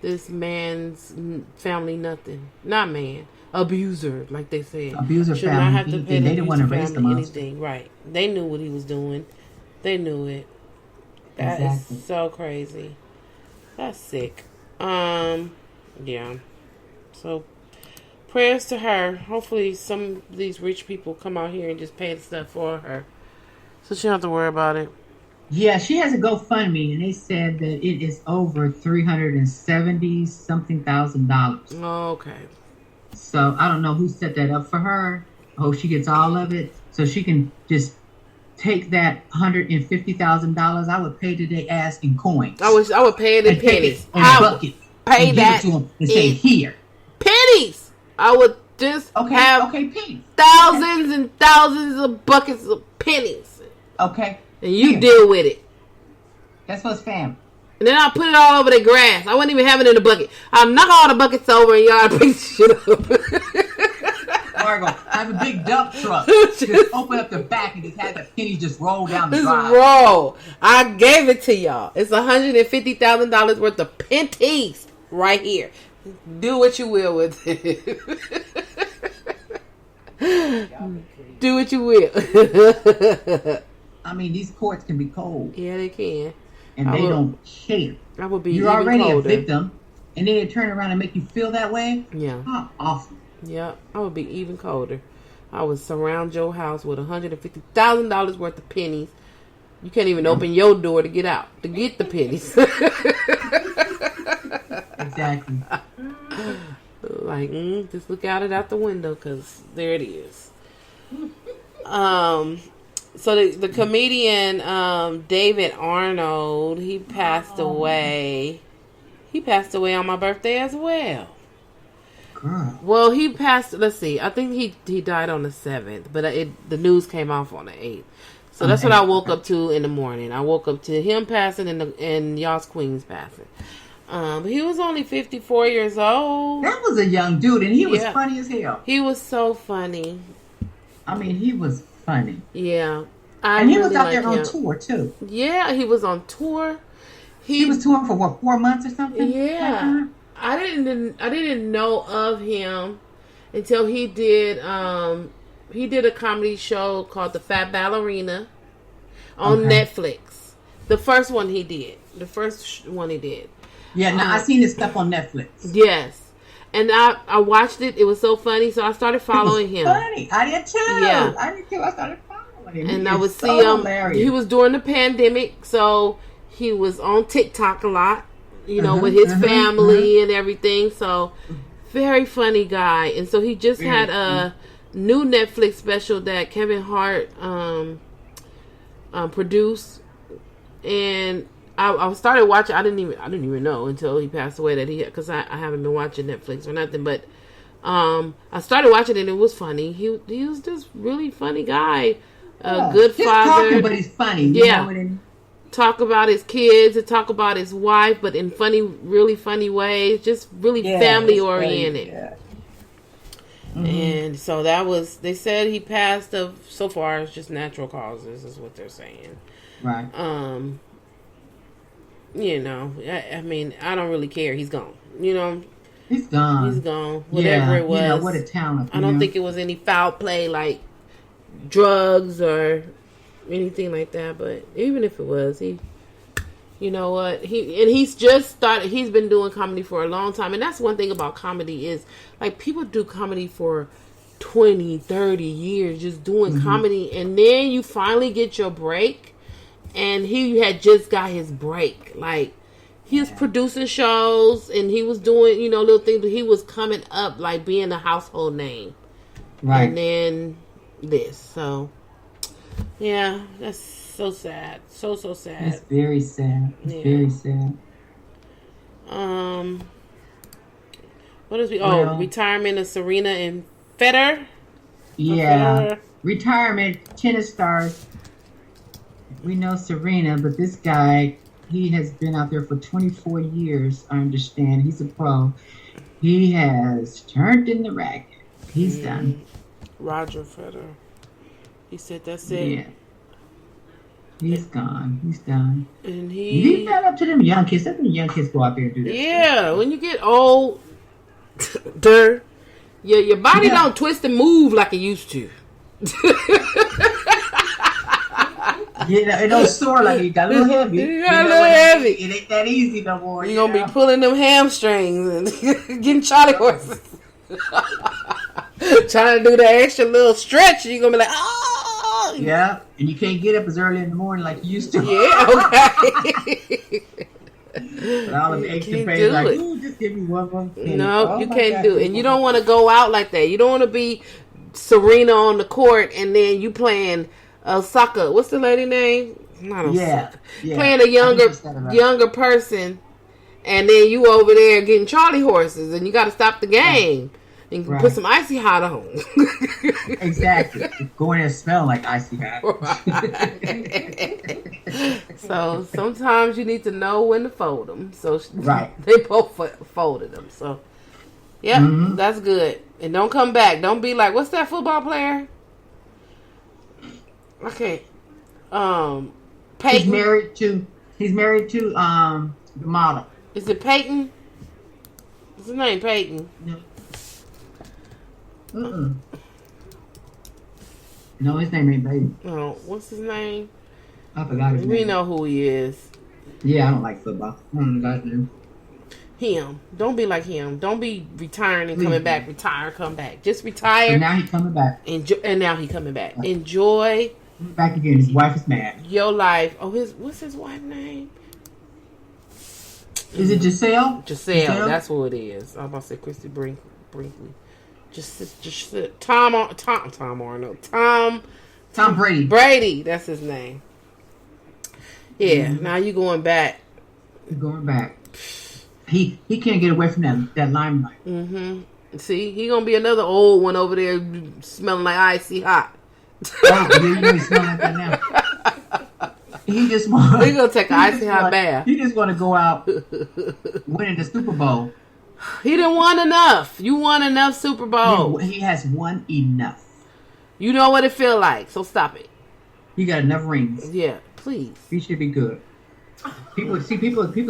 this man's family nothing. Not man, abuser, like they said. Abuser should family. Not have to pay they didn't want to raise the monster. anything. Right? They knew what he was doing. They knew it. That is so crazy. That's sick. Yeah. So prayers to her. Hopefully some of these rich people come out here and just pay the stuff for her, so she don't have to worry about it. Yeah, she has a GoFundMe, and they said that it is over $370-something thousand. Okay. So I don't know who set that up for her. I hope she gets all of it, so she can just take that $150,000. I would pay today ass in coins. I would pay it in pennies. I would pay that to them and say, here, pennies. I would just have pennies. Thousands and thousands of buckets of pennies. Okay. And you deal with it. That's what's family. And then I'll put it all over the grass. I wouldn't even have it in the bucket. I'll knock all the buckets over and y'all pick the shit up. Margot, have a big dump truck. Just open up the back and just have the pennies just roll down the drive. Roll. I gave it to y'all. It's $150,000 worth of pennies right here. Do what you will with it. Do what you will. I mean, these courts can be cold. Yeah, they can. And they don't care. I would be. You're even already colder. a victim, and then they turn around and make you feel that way. Yeah. How awful. Yeah, I would be even colder. I would surround your house with $150,000 worth of pennies. You can't even open your door to get out to get the pennies. Exactly. Like, just look out the window, because there it is. So the comedian David Arnold, he passed away. He passed away on my birthday as well. Girl. Well, he passed. Let's see. I think he died on the 7th, but the news came off on the 8th. So that's what I woke up to in the morning. I woke up to him passing and y'all's queen's passing. He was only 54 years old. That was a young dude, and he was funny as hell. He was so funny. I mean, he was funny. Yeah. And he was out there on tour, too. Yeah, he was on tour. He was touring for, what, 4 months or something? Yeah. I didn't know of him until he did a comedy show called The Fat Ballerina on Netflix. The first one he did. Yeah, no, I seen his stuff on Netflix. Yes. And I watched it. It was so funny, so I started following him. Funny. I did too. Yeah. I did too. I started following him. And I would see him. Hilarious. He was during the pandemic, so he was on TikTok a lot, with his family and everything. So very funny guy. And so he just had a new Netflix special that Kevin Hart produced, and I started watching. I didn't even know until he passed away that because I haven't been watching Netflix or nothing. But I started watching it, and it was funny. He was just really funny guy, a good father. Talking, but he's funny. Yeah, talk about his kids and talk about his wife, but in really funny ways. Just really family oriented. Yeah. And so they said he passed so far it's just natural causes is what they're saying. Right. I mean, I don't really care. He's gone. He's gone. He's gone. Whatever it was. What a talent. I don't think it was any foul play like drugs or anything like that. But even if it was, you know what? He's just started. He's been doing comedy for a long time. And that's one thing about comedy is, like, people do comedy for 20, 30 years just doing comedy. And then you finally get your break. And he had just got his break. Like, he was producing shows and he was doing, little things. He was coming up, like, being a household name. Right. And then this. So, yeah, that's so sad. So sad. It's very sad. It's very sad. What is retirement of Serena and Federer? Yeah. Retirement, tennis stars. We know Serena, but this guy, he has been out there for 24 years, I understand. He's a pro. He has turned in the racket. He's done. Roger Federer. He said that's it. Yeah. He's gone. He's done. And he's not up to them young kids. Let them young kids go out there and do that. Yeah, when you get old, your body don't twist and move like it used to. It don't soar like you got a little heavy. You got a little heavy. It ain't that easy no more. You're going to be pulling them hamstrings and getting Charlie horses. Trying to do that extra little stretch. You're going to be like, oh. Yeah, and you can't get up as early in the morning like you used to. Yeah, okay. But all of the extra praise, like, ooh, just give me one more minute. No, you can't do it. And you don't want to go out like that. You don't want to be Serena on the court and then you playing soccer. What's the lady name? Not soccer. Yeah. Playing a younger person, and then you over there getting Charlie horses, and you got to stop the game and put some icy hot on. Exactly. Go in there smelling like icy hot. So sometimes you need to know when to fold them. So they both folded them. So that's good. And don't come back. Don't be like, what's that football player? Okay. Peyton. He's married to the model. Is it Peyton? What's his name? Peyton. No. No, his name ain't Peyton. Oh, what's his name? I forgot his name. We know who he is. Yeah, I don't like football. I don't know his name. Him. Don't be like him. Don't be retiring and coming back. Retire, come back. Just retire. And now he's coming back. And now he's coming back. Right. Enjoy. Back again. His wife is mad. Your life. Oh, what's his wife's name? Is it Giselle? Giselle, that's who it is. I was about to say Christy Brinkley. Just Tom Arnold. Tom Brady. Brady, that's his name. Yeah, now you going back. You're going back. He can't get away from that limelight. See, he gonna be another old one over there smelling like icy hot. Oh, you know he's smelling like that now. He gonna take an icy hot bath. He just want to go out winning the Super Bowl. He didn't want enough. You won enough Super Bowl. He has won enough. You know what it feel like, so stop it. He got enough rings. Yeah, please. He should be good. People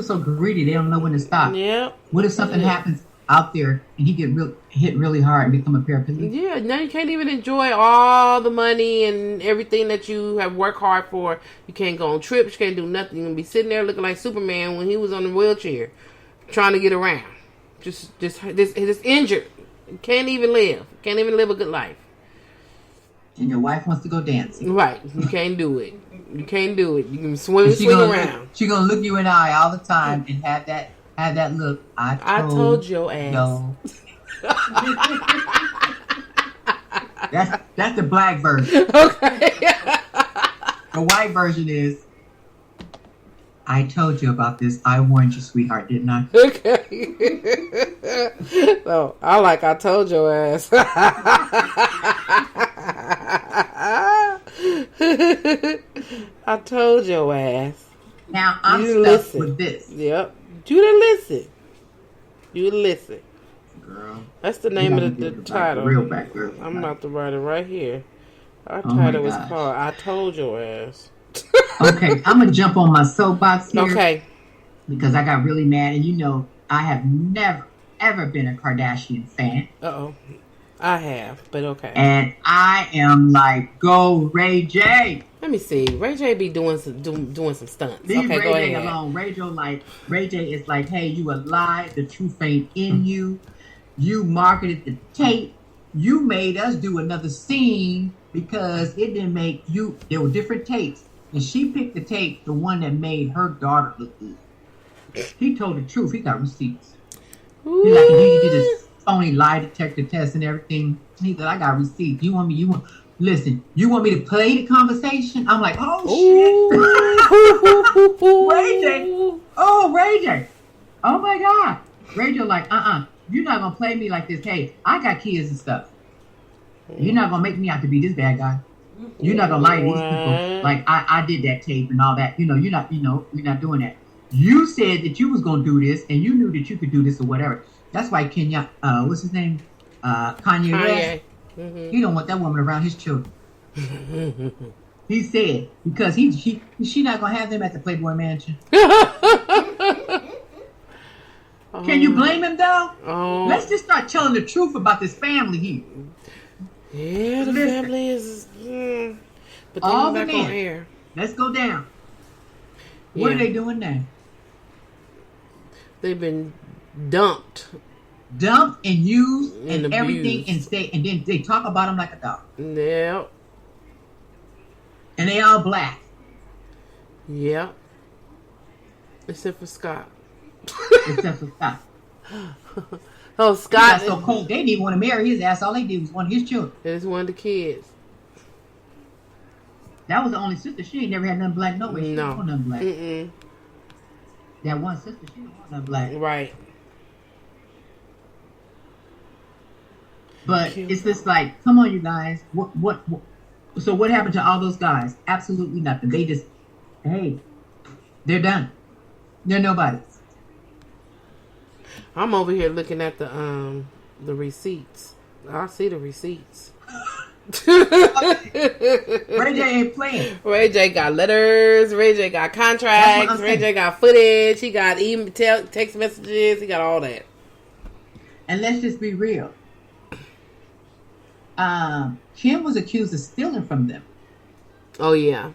so greedy they don't know when to stop. Yeah. What if something happens out there and he get hit really hard and become a paraplegic? Yeah, now you can't even enjoy all the money and everything that you have worked hard for. You can't go on trips. You can't do nothing. You're gonna be sitting there looking like Superman when he was on the wheelchair, trying to get around. Just injured. Can't even live. Can't even live a good life. And your wife wants to go dancing. Right. You can't do it. You can't do it. You can swing around. She's gonna look you in the eye all the time and have that look. I told your ass. No. That's the black version. Okay. The white version is, I told you about this. I warned you, sweetheart, didn't I? Okay. So I told your ass. I told your ass. Now I'm stuck with this. Yep. You didn't listen. You listen. Girl. That's the name of the title. Real back, girl. I'm about to write it right here. Our title was called I Told Your Ass. Okay, I'm going to jump on my soapbox here. Okay. Because I got really mad. And you know, I have never, ever been a Kardashian fan. Uh-oh. I have, but okay. And I am like, go Ray J. Let me see. Ray J be doing some stunts. Leave okay, Ray go J ahead. alone. Ray J is like, hey, you a lie. The truth ain't in you. You marketed the tape. You made us do another scene because it didn't make you. There were different tapes. And she picked the tape, the one that made her daughter look good. He told the truth. He got receipts. Ooh. He like, you did this phony lie detector test and everything. He said, I got receipts. Listen, you want me to play the conversation? I'm like, oh, shit. Ray J. Oh, Ray J. Oh, my God. Ray J like, you're not going to play me like this. Hey, I got kids and stuff. You're not going to make me out to be this bad guy. You're not going to lie to these people. Like, I did that tape and all that. You're not doing that. You said that you was going to do this and you knew that you could do this or whatever. That's why what's his name? Kanye West. Mm-hmm. He don't want that woman around his children. He said because she not gonna have them at the Playboy Mansion. Can you blame him though? Let's just start telling the truth about this family here. Yeah, the family is. But all back the men. On air. Let's go down. What are they doing now? They've been dumped and used and abused. Everything and then they talk about them like a dog. Yep. And they all black. Yep. Except for Scott. Oh, Scott. He got so cold they didn't even want to marry his ass. All they did was one of his children. It's one of the kids. That was the only sister. She ain't never had nothing black. No way. She didn't want nothing black. Mm-mm. That one sister, she didn't want nothing black. Right. But it's just like, come on, you guys. What? So what happened to all those guys? Absolutely nothing. They just, hey, they're done. They're nobody. I'm over here looking at the receipts. I see the receipts. Ray J ain't playing. Ray J got letters. Ray J got contracts. Ray J got footage. He got text messages. He got all that. And let's just be real. Kim was accused of stealing from them. Oh yeah.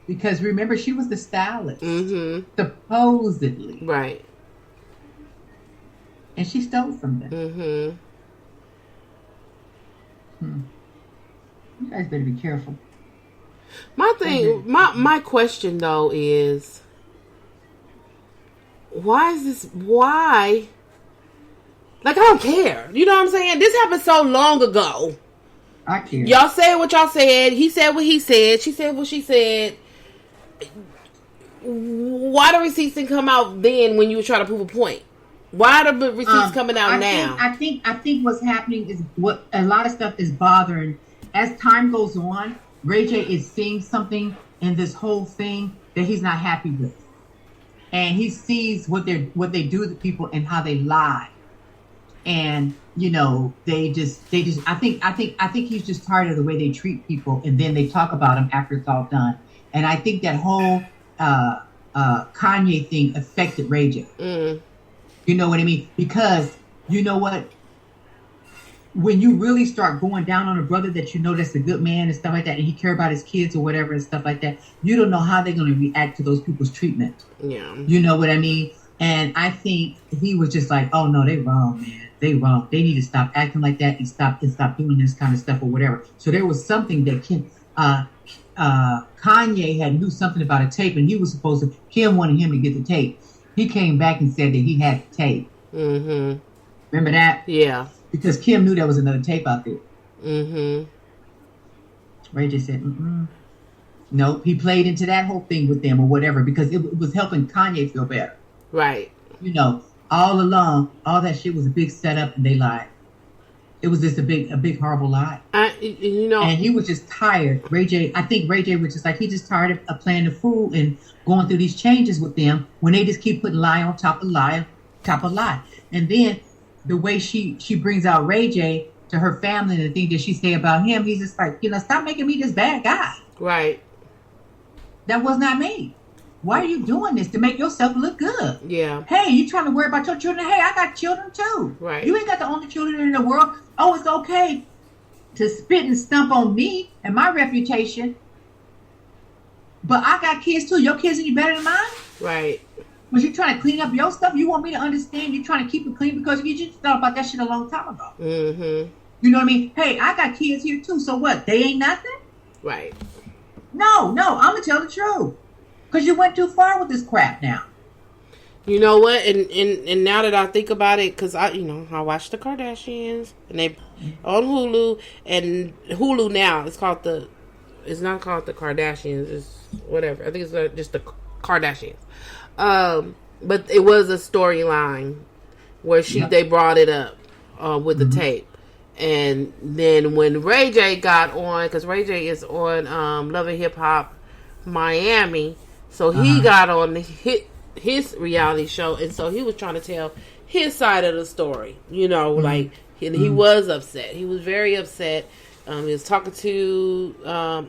Because remember, she was the stylist. Mm-hmm. Supposedly. Right. And she stole from them. Mm-hmm. You guys better be careful. My thing, my question though is, why is this? Why? Like, I don't care. You know what I'm saying? This happened so long ago. I care. Y'all said what y'all said. He said what he said. She said what she said. Why the receipts didn't come out then when you were trying to prove a point? Why are the receipts coming out now? I think what's happening is what a lot of stuff is bothering. As time goes on, Ray J is seeing something in this whole thing that he's not happy with, and he sees what they do to people and how they lie, and they just. I think he's just tired of the way they treat people, and then they talk about him after it's all done. And I think that whole Kanye thing affected Ray J. Mm. You know what I mean? Because you know what? When you really start going down on a brother that you know that's a good man and stuff like that, and he care about his kids or whatever and stuff like that, you don't know how they're going to react to those people's treatment. Yeah. You know what I mean? And I think he was just like, oh no, they wrong, man. They wrong. They need to stop acting like that and stop doing this kind of stuff or whatever. So there was something that Kanye had knew something about a tape, and he was supposed to. Kim wanted him to get the tape. He came back and said that he had the tape. Mm-hmm. Remember that? Yeah. Because Kim knew there was another tape out there. Mm-hmm. Ray J said, no, he played into that whole thing with them or whatever because it was helping Kanye feel better. Right. All along, all that shit was a big setup and they lied. It was just a big horrible lie. And he was just tired. I think Ray J was just like, he just tired of playing the fool and going through these changes with them when they just keep putting lie on top of lie, top of lie. And then the way she brings out Ray J to her family and the thing that she say about him, he's just like, stop making me this bad guy. Right. That was not me. Why are you doing this to make yourself look good? Yeah. Hey, you trying to worry about your children? Hey, I got children too. Right. You ain't got the only children in the world. Oh, it's okay to spit and stump on me and my reputation. But I got kids too. Your kids any better than mine? Right. Was you trying to clean up your stuff? You want me to understand you trying to keep it clean because you just thought about that shit a long time ago. Mm-hmm. You know what I mean? Hey, I got kids here too. So what? They ain't nothing? Right. No, I'm going to tell the truth. Because you went too far with this crap now. You know what? And now that I think about it, because I watch the Kardashians and they on Hulu, and Hulu now it's not called the Kardashians, it's whatever. I think it's just the Kardashians. But it was a storyline where they brought it up with the tape, and then when Ray J got on, because Ray J is on Love and Hip Hop Miami, so he got on his reality show, and so he was trying to tell his side of the story, like, and he was upset. He was very upset. He was talking to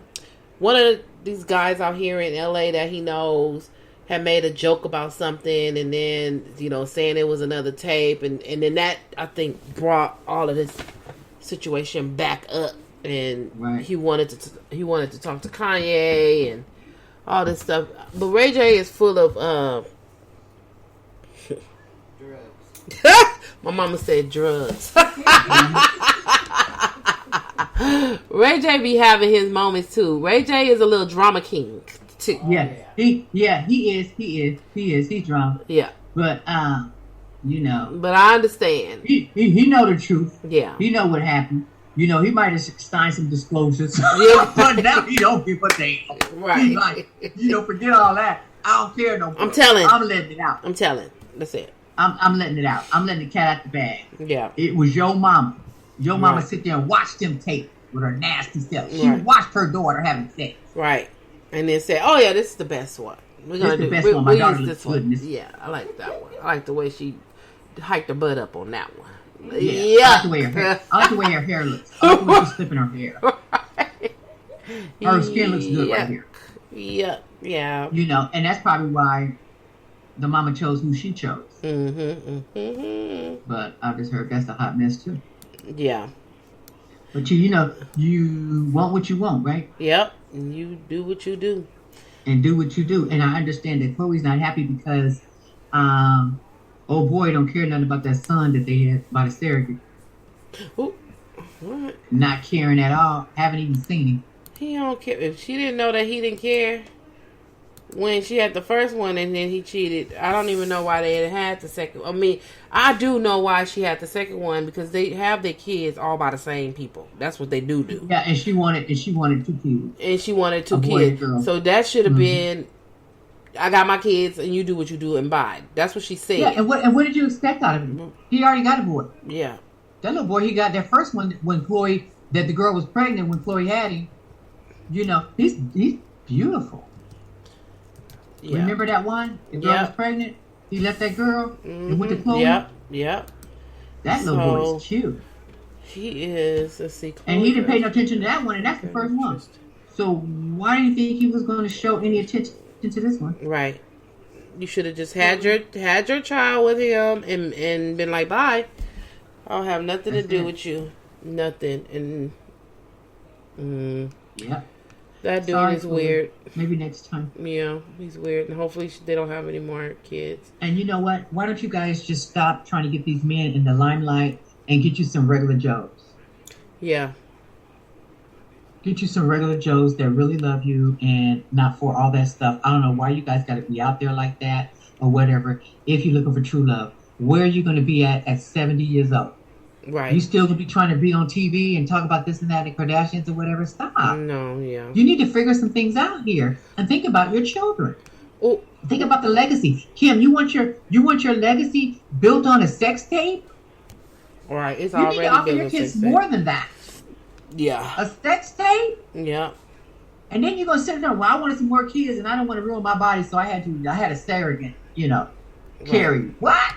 one of these guys out here in LA that he knows had made a joke about something, and then saying it was another tape, and then that, I think, brought all of this situation back up, and he wanted to talk to Kanye and all this stuff. But Ray J is full of drugs. My mama said drugs. Ray J be having his moments too. Ray J is a little drama king too. Yeah, he is. He's drama. Yeah, but But I understand. He know the truth. Yeah, he know what happened. He might have signed some disclosures. Yeah. But now he don't give a damn. Right. He's like, forget all that. I don't care no more. I'm telling. I'm letting it out. I'm telling. That's it. I'm letting it out. I'm letting the cat out the bag. Yeah. It was your mama. Your mama sit there and watched them tape with her nasty self. She watched her daughter having sex. Right. And then said, "Oh yeah, this is the best one. We're gonna do the best one. My daughter looks good. Yeah, I like that one. I like the way she hiked her butt up on that one. Yeah. I like the way her hair looks. I like the way she's flipping her hair. Right. Her skin looks good right here. Yeah. Yeah. And that's probably why the mama chose who she chose. But I just heard that's a hot mess too. Yeah. But you want what you want, right? Yep. And you do what you do. And do what you do. And I understand that Chloe's not happy because old boy don't care nothing about that son that they had about a surrogate. Ooh. What? Not caring at all. Haven't even seen him. He don't care. If she didn't know that he didn't care. when she had the first one and then he cheated. I don't even know why they had the second. I mean, I do know why she had the second one because they have their kids all by the same people. That's what they do. Yeah, and she wanted 2 kids. And she wanted 2 A boy and kids. girl. So that should have been, I got my kids and you do what you do and bye. That's what she said. Yeah, and what did you expect out of him? He already got a boy. Yeah. That little boy, he got that first one when that the girl was pregnant when Chloe had him. You know, he's beautiful. Yeah. Remember that one? The girl was pregnant. He left that girl and went to Chloe. Yep. That little boy is cute. He is. Let's see. And he didn't pay no attention to that one, and that's the first one. So why do you think he was going to show any attention to this one? Right. You should have just had your child with him and been like, bye. I don't have nothing to do with you. Nothing. And yeah. That dude is weird. Maybe next time. Yeah, he's weird. And hopefully they don't have any more kids. And you know what? Why don't you guys just stop trying to get these men in the limelight and get you some regular Joes? Yeah. Get you some regular Joes that really love you and not for all that stuff. I don't know why you guys got to be out there like that or whatever. If you're looking for true love, where are you going to be at 70 years old? Right. You still gonna be trying to be on TV and talk about this and that and Kardashians or whatever? Stop. No, yeah. You need to figure some things out here and think about your children. Oh. Think about the legacy. Kim, you want your legacy built on a sex tape? Right. It's you already need to offer been your a kids sex tape. more than that. Yeah. A sex tape? Yeah. And then you're gonna sit there, well, I wanted some more kids and I don't want to ruin my body, so I had a surrogate, carry. What?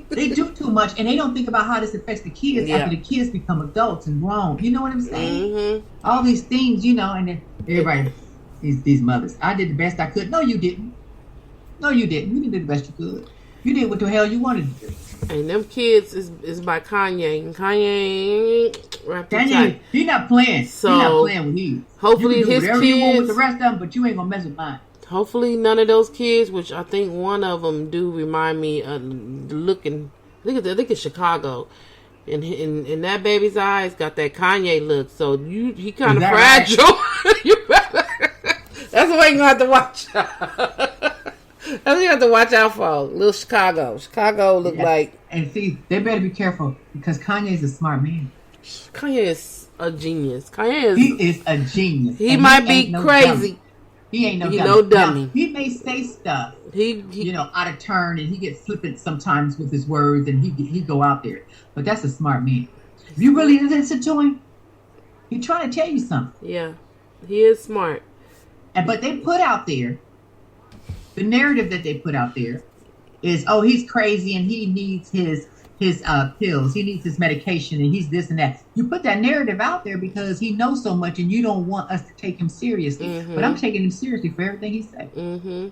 They do too much, and they don't think about how this affects the kids after the kids become adults and grown. You know what I'm saying? Mm-hmm. All these things, and then everybody, these mothers. I did the best I could. No, you didn't. You didn't do the best you could. You did what the hell you wanted to do. And them kids is by Kanye. And Kanye wrapped tight. He's not playing. So, he's not playing with his. Hopefully you can do his whatever kids. you want with the rest of them, but you ain't gonna mess with mine. Hopefully none of those kids, which I think one of them do remind me of looking. I think it's Chicago, and in that baby's eyes got that Kanye look. So he kind of fragile. Right? That's what you gonna have to watch. That's what you have to watch out for. Little Chicago. Chicago look like. And see, they better be careful because Kanye's a smart man. Kanye is a genius. He is a genius. He might be crazy. Dummy. He ain't no dummy. Now, he may say stuff, out of turn, and he gets flippant sometimes with his words, and he go out there. But that's a smart man. If you really listen to him, he's trying to tell you something. Yeah, he is smart. But they put out there, the narrative that they put out there is, oh, he's crazy and he needs his pills, he needs his medication, and he's this and that. You put that narrative out there because he knows so much, and you don't want us to take him seriously. Mm-hmm. But I'm taking him seriously for everything he said. Mm-hmm.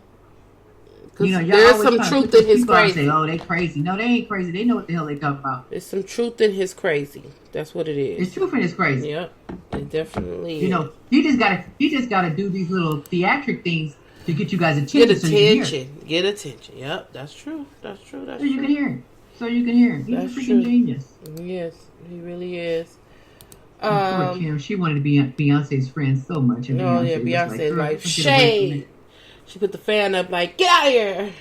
There's some truth in his crazy. Say, oh, they crazy. No, they ain't crazy. They know what the hell they talk about. There's some truth in his crazy. That's what it is. It's truth in his crazy. Yep, it definitely is. He just gotta do these little theatric things to get you guys attention. Get attention. Yep, that's true. So you can hear him. He's a freaking genius. Yes, he really is. Poor Kim, she wanted to be Beyonce's friend so much. And Beyonce like shade. She put the fan up like, get out of here.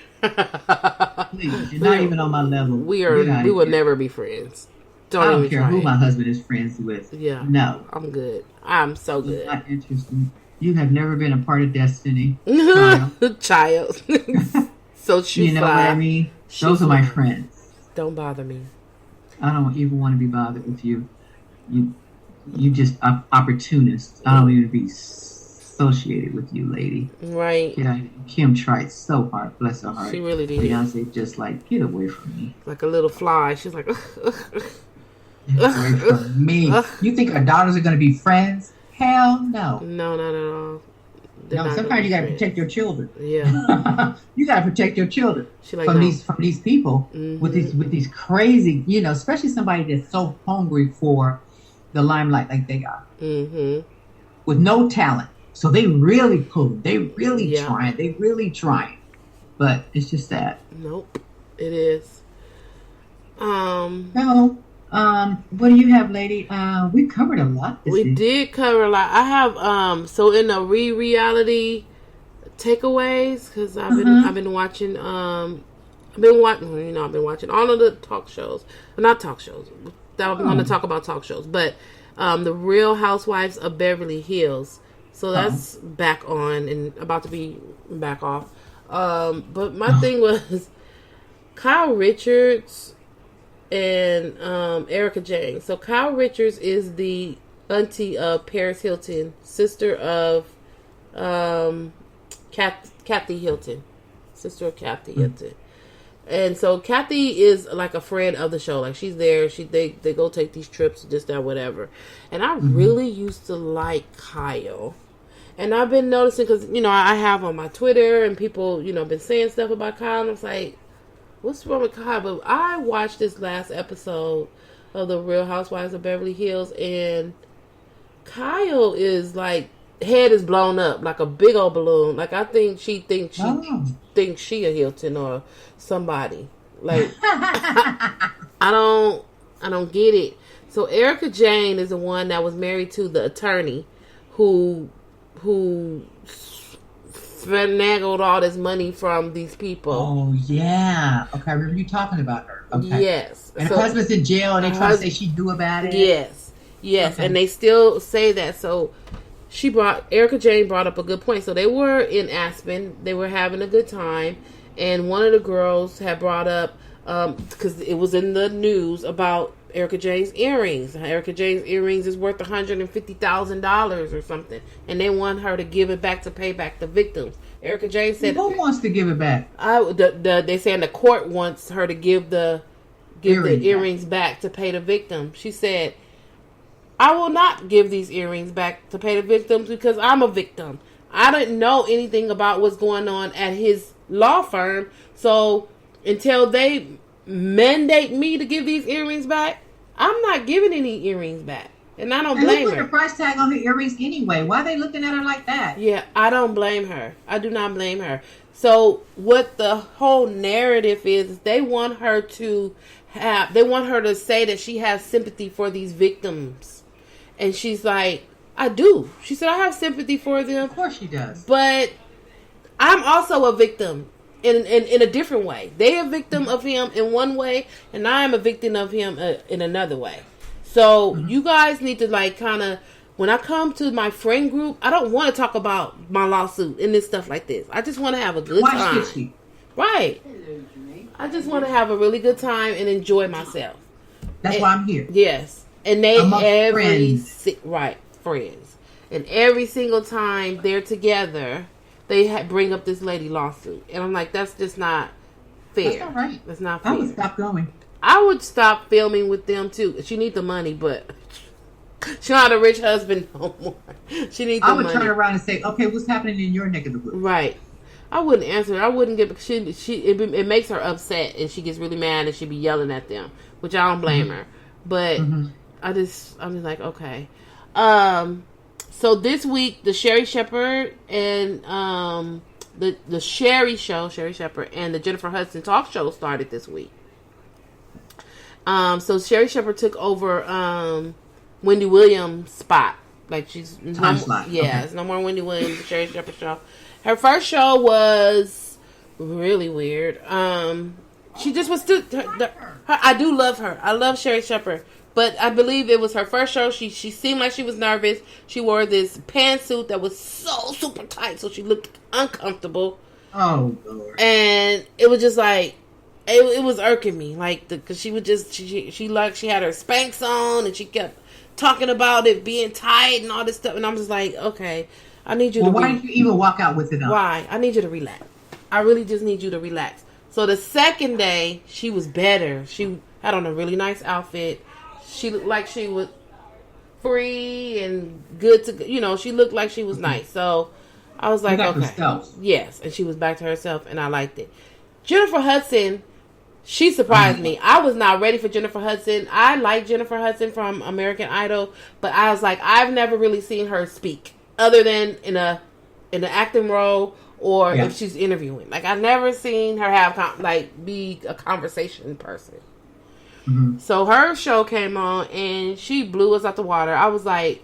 Please, you're not even on my level. We will never be friends. I don't care who my husband is friends with. Yeah. No. I'm good. I'm so good. It's not interesting. You have never been a part of Destiny. Child. So you know what I mean? Those are my friends. Don't bother me. I don't even want to be bothered with you. You just opportunist. I don't even be associated with you, lady. Right. Kim tried so hard. Bless her heart. She really did. Beyonce just like, get away from me. Like a little fly. She's like, get away from me. You think our daughters are going to be friends? Hell no. No. No, sometimes you got to protect your children. Yeah. You got to protect your children like, from these people with these crazy, especially somebody that's so hungry for the limelight like they are. Mm-hmm. With no talent. So they really pull. They really trying. They really trying. But it's just that. Nope. It is. No. What do you have, lady? We covered a lot this We week. did cover a lot. I have so in the reality takeaways, because I've been watching I've been watching all of the talk shows. Not talk shows. I'm going to talk about talk shows, but the Real Housewives of Beverly Hills. So that's back on and about to be back off. But my thing was Kyle Richards and Erica Jane. So Kyle Richards is the auntie of Paris Hilton, sister of Kathy Hilton, sister of Kathy Hilton. And so Kathy is like a friend of the show. Like she's there. They go take these trips, this, that, whatever. And I really used to like Kyle. And I've been noticing, because, I have on my Twitter and people, been saying stuff about Kyle. And I was like, what's wrong with Kyle? But I watched this last episode of The Real Housewives of Beverly Hills. And Kyle is like, head is blown up like a big old balloon. Like I think she thinks she a Hilton or somebody. Like I don't get it. So Erica Jane is the one that was married to the attorney who finagled all this money from these people. Oh yeah. Okay, I remember you talking about her. Okay. Yes. And her husband's in jail and they try to say she knew about it. Yes. Okay. And they still say that. So Erica Jane brought up a good point. So they were in Aspen. They were having a good time. And one of the girls had brought up, because it was in the news about Erica Jane's earrings. Erica Jane's earrings is worth $150,000 or something. And they want her to give it back to pay back the victims. Erica Jane said... Who wants to give it back? They say the court wants her to give the earrings back to pay the victim. She said... I will not give these earrings back to pay the victims because I'm a victim. I didn't know anything about what's going on at his law firm. So until they mandate me to give these earrings back, I'm not giving any earrings back. And I don't blame her. Who put a price tag on her earrings anyway? Why are they looking at her like that? Yeah, I don't blame her. I do not blame her. So what the whole narrative is they want her to say that she has sympathy for these victims. And she's like, I do. She said, I have sympathy for them. Of course she does. But I'm also a victim in a different way. They're a victim of him in one way, and I am a victim of him in another way. So you guys need to like kind of, when I come to my friend group, I don't want to talk about my lawsuit and this stuff like this. I just want to have a good time. Why should she? Right. I just want to have a really good time and enjoy myself. That's why I'm here. Yes. And they friends. And every single time they're together, they bring up this lady lawsuit, and I'm like, that's just not fair. That's not right. That's not fair. I would stop going. I would stop filming with them too. She need the money, but she not a rich husband no more. She needs the money. I would turn around and say, okay, what's happening in your neck of the woods? Right. I wouldn't answer her. I wouldn't get. It makes her upset, and she gets really mad, and she be yelling at them, which I don't blame her. But I'm just like, okay. So this week, the Sherri Shepherd and the Sherri Shepherd and the Jennifer Hudson talk show started this week. So Sherri Shepherd took over Wendy Williams' spot. Like she's it's no more Wendy Williams. The Sherri Shepherd show. Her first show was really weird. She just was still. I do love her. I love Sherri Shepherd. But I believe it was her first show. She seemed like she was nervous. She wore this pantsuit that was so super tight, so she looked uncomfortable. Oh, Lord. And it was just like, it was irking me. Like, because she would just, she had her Spanx on, and she kept talking about it being tight and all this stuff. And I'm just like, okay, I need you to why did you even walk out with it on? Why? I need you to relax. I really just need you to relax. So the second day, she was better. She had on a really nice outfit. She looked like she was free and good to, she looked like she was nice. So I was like, okay. Herself. Yes. And she was back to herself, and I liked it. Jennifer Hudson, she surprised me. I was not ready for Jennifer Hudson. I like Jennifer Hudson from American Idol, but I was like, I've never really seen her speak other than in an acting role or if she's interviewing. Like, I've never seen her have, be a conversation person. Mm-hmm. So her show came on, and she blew us out the water. I was like,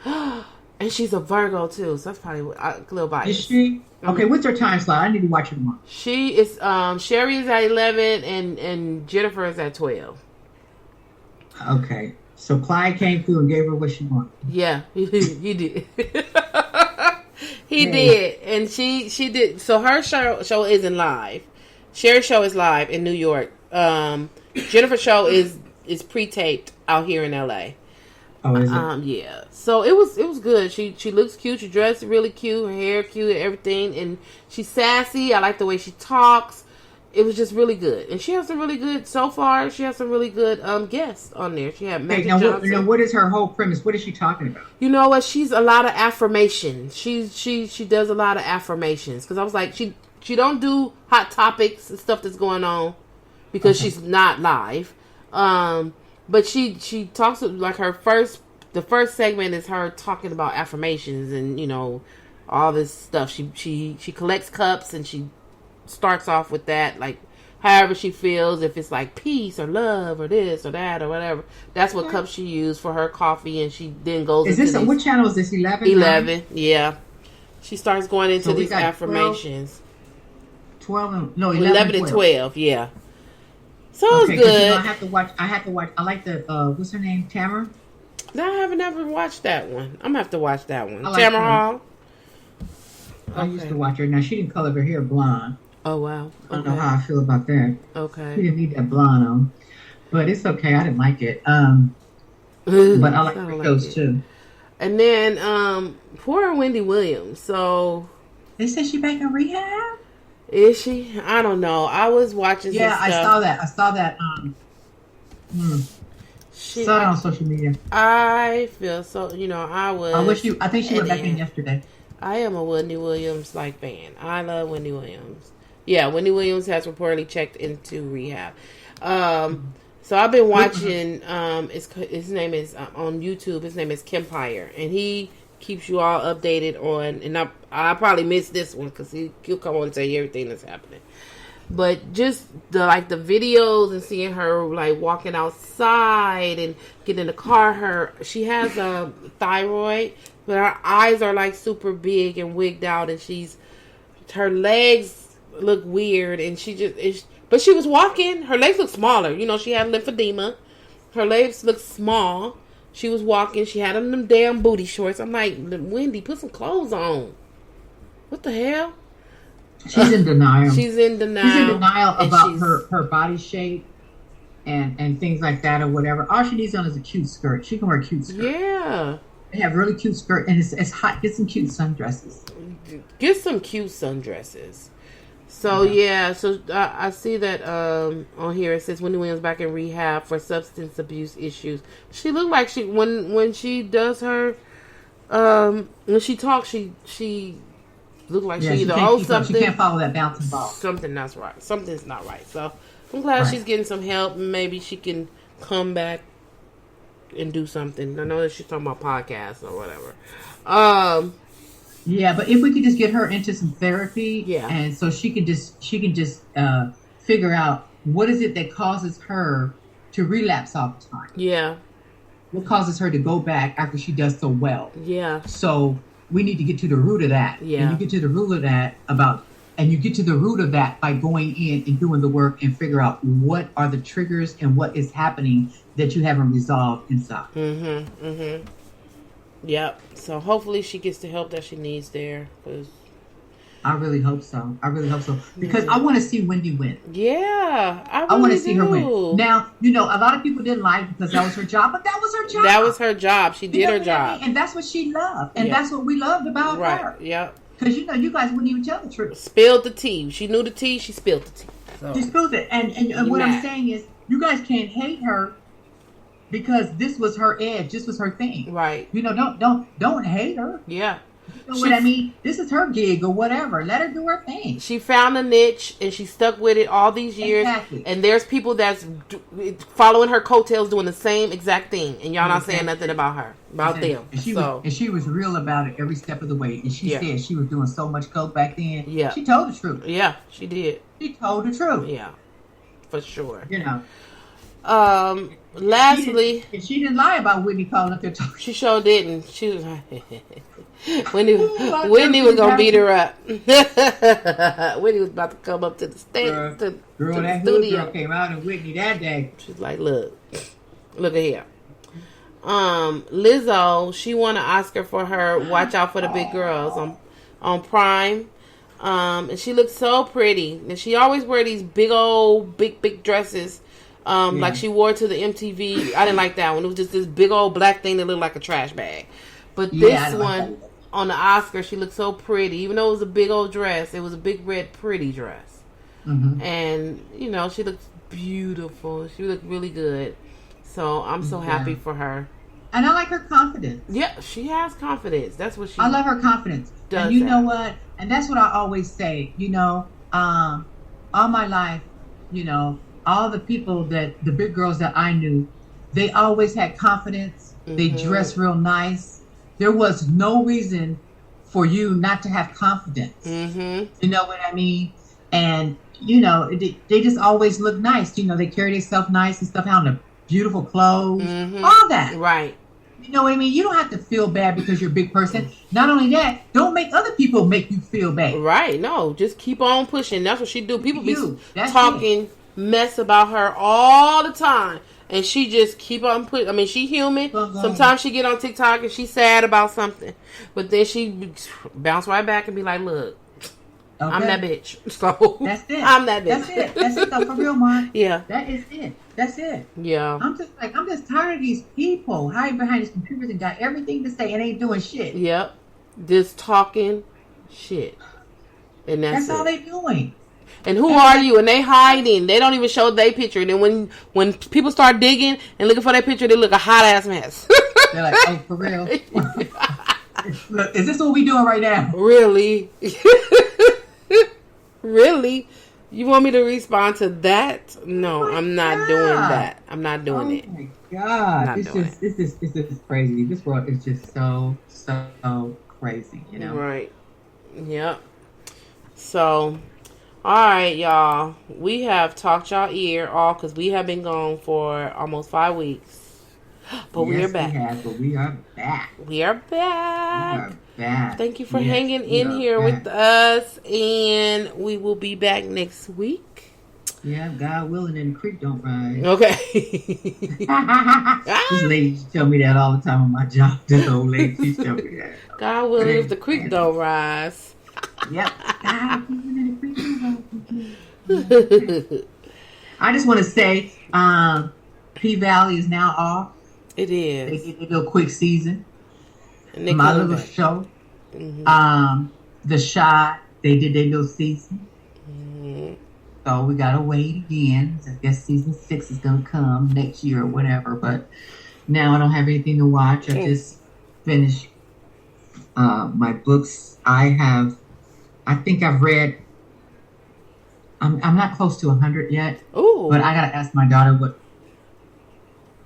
and she's a Virgo too, so that's probably a little biased. Is she? Okay, what's her time slot? I need to watch it tomorrow. She is, Sherry is at 11, and Jennifer is at 12. Okay, so Clyde came through and gave her what she wanted. Yeah, he did. He did, and she did. So her show isn't live. Sherry's show is live in New York. Jennifer's show is pre-taped out here in LA. Oh, is it? Yeah. So it was good. She looks cute. She dressed really cute. Her hair cute and everything. And she's sassy. I like the way she talks. It was just really good. And she has some really good, so far, she has some really good guests on there. She had Megan Johnson. Now, what is her whole premise? What is she talking about? You know what? She's a lot of affirmations. She does a lot of affirmations. Because I was like, she don't do hot topics and stuff that's going on because she's not live. But she talks, like, the first segment is her talking about affirmations and, you know, all this stuff. She collects cups and she starts off with that, like, however she feels, if it's like peace or love or this or that or whatever. That's what cups she used for her coffee, and she then goes into this. What channel is this? 11? 11, yeah. She starts going into these affirmations. 11 and 12, yeah. So it's good. You know, I have to watch. I like the what's her name, Tamara? No, I haven't ever watched that one. I'm gonna have to watch that one. Like Tamara Hall. I used to watch her. Now she didn't color her hair blonde. Oh wow. I don't know how I feel about that. Okay. She didn't need that blonde on, but it's okay. I didn't like it. But I like those too. And then poor Wendy Williams. So they said she back in rehab. Is she? I don't know. I was watching. Yeah, some stuff. I saw that. Saw it on social media. I feel so. You know, I think she went back in yesterday. I am a Wendy Williams fan. I love Wendy Williams. Yeah, Wendy Williams has reportedly checked into rehab. So I've been watching. His name is on YouTube. His name is Kempire, and he keeps you all updated on. And I probably missed this one because he'll come on and tell you everything that's happening. But just the videos and seeing her like walking outside and getting in the car. She has a thyroid, but her eyes are like super big and wigged out, and her legs look weird, and but she was walking. Her legs look smaller. You know, she had lymphedema. Her legs look small. She was walking. She had on them damn booty shorts. I'm like, Wendy, put some clothes on. What the hell? She's in denial. She's in denial about her body shape and things like that or whatever. All she needs on is a cute skirt. She can wear a cute skirt. Yeah. They have really cute skirt, and it's hot. Get some cute sundresses. Get some cute sundresses. So yeah, so I see that on here it says Wendy Williams back in rehab for substance abuse issues. She looked like when she does her when she talks she looked like she either owes something. She can't follow that bouncing ball. Something's not right. So I'm glad she's getting some help. Maybe she can come back and do something. I know that she's talking about podcasts or whatever. Yeah, but if we could just get her into some therapy, and so she can just figure out what is it that causes her to relapse all the time. Yeah. What causes her to go back after she does so well. Yeah. So we need to get to the root of that. Yeah. And you get to the root of that by going in and doing the work and figure out what are the triggers and what is happening that you haven't resolved inside. Mm-hmm. Mm-hmm. Yep. So hopefully she gets the help that she needs there. I really hope so. Because I want to see Wendy win. Yeah. I want to see her win. Now, you know, a lot of people didn't like because that was her job, but that was her job. That was her job. She did her job. And that's what she loved. And that's what we loved about her. Yep. Because, you know, you guys wouldn't even tell the truth. Spilled the tea. She knew the tea. She spilled the tea. So. She spilled it. And what I'm saying is, you guys can't hate her because this was her edge. This was her thing. Right. You know, don't hate her. Yeah. You know what I mean? This is her gig or whatever. Let her do her thing. She found a niche and she stuck with it all these years. Exactly. And there's people that's following her coattails doing the same exact thing. And y'all not saying nothing about her, about them. And she was real about it every step of the way. And she said she was doing so much coke back then. Yeah. She told the truth. Yeah, she did. She told the truth. Yeah, for sure. You know. Lastly, she didn't lie about Whitney calling up there talking. she sure didn't. She was like, Whitney was gonna beat her up. Whitney was about to come up to the stand. Girl, that hood girl came out and Whitney that day. She's like, look at here. Lizzo, she won an Oscar for her Watch Out for the Big Girls on Prime. And she looks so pretty. And she always wear these big dresses. Like she wore to the MTV. I didn't like that one. It was just this big old black thing that looked like a trash bag. But this one on the Oscar, she looked so pretty. Even though it was a big old dress, it was a big red pretty dress. Mm-hmm. And, you know, she looked beautiful. She looked really good. So I'm so happy for her. And I like her confidence. Yeah, she has confidence. That's what she I love her confidence. And you know what? And that's what I always say. You know, all my life, you know, all the people the big girls that I knew, they always had confidence. Mm-hmm. They dressed real nice. There was no reason for you not to have confidence. Mm-hmm. You know what I mean? And, you know, they just always look nice. You know, they carry themselves nice and stuff, out in the beautiful clothes, all that. Right. You know what I mean? You don't have to feel bad because you're a big person. Not only that, don't make other people make you feel bad. Right. No, just keep on pushing. That's what she do. People be talking mess about her all the time. And she just keep on pushing. I mean, she human. Sometimes she get on TikTok and she's sad about something. But then she bounce right back and be like, look. Okay. I'm that bitch. So that's it. I'm that bitch. That's it. That's it though, for real, Mark. Yeah. That is it. That's it. Yeah. I'm just tired of these people hiding behind these computers and got everything to say and ain't doing shit. Yep. Just talking shit. And that's all they doing. And who are you? And they hiding. They don't even show their picture. And then when people start digging and looking for their picture, they look a hot ass mess. They're like, oh, for real? Look, is this what we doing right now? Really? Really? You want me to respond to that? No, I'm not doing that. I'm not doing it. Oh my God. It's just crazy. This world is just so crazy, you know? Right. Yep. So, alright, y'all. We have talked y'all ear off because we have been gone for almost 5 weeks. But we are back. We are back. We are back. Thank you for hanging in here with us. And we will be back next week. Yeah, God willing and the creek don't rise. Okay. This lady used to tell me that all the time on my job. This old lady, she tell me that. God willing if the creek don't rise. Yep. God willing and the creek don't rise. I just want to say, P-Valley is now off. It is. They did a little quick season. And my little show. Mm-hmm. The Shot, they did their little season. Mm-hmm. So we gotta wait again. I guess season 6 is gonna come next year or whatever. But now I don't have anything to watch. I just finished my books. I think I've read. I'm not close to 100 yet. Ooh. But I gotta ask my daughter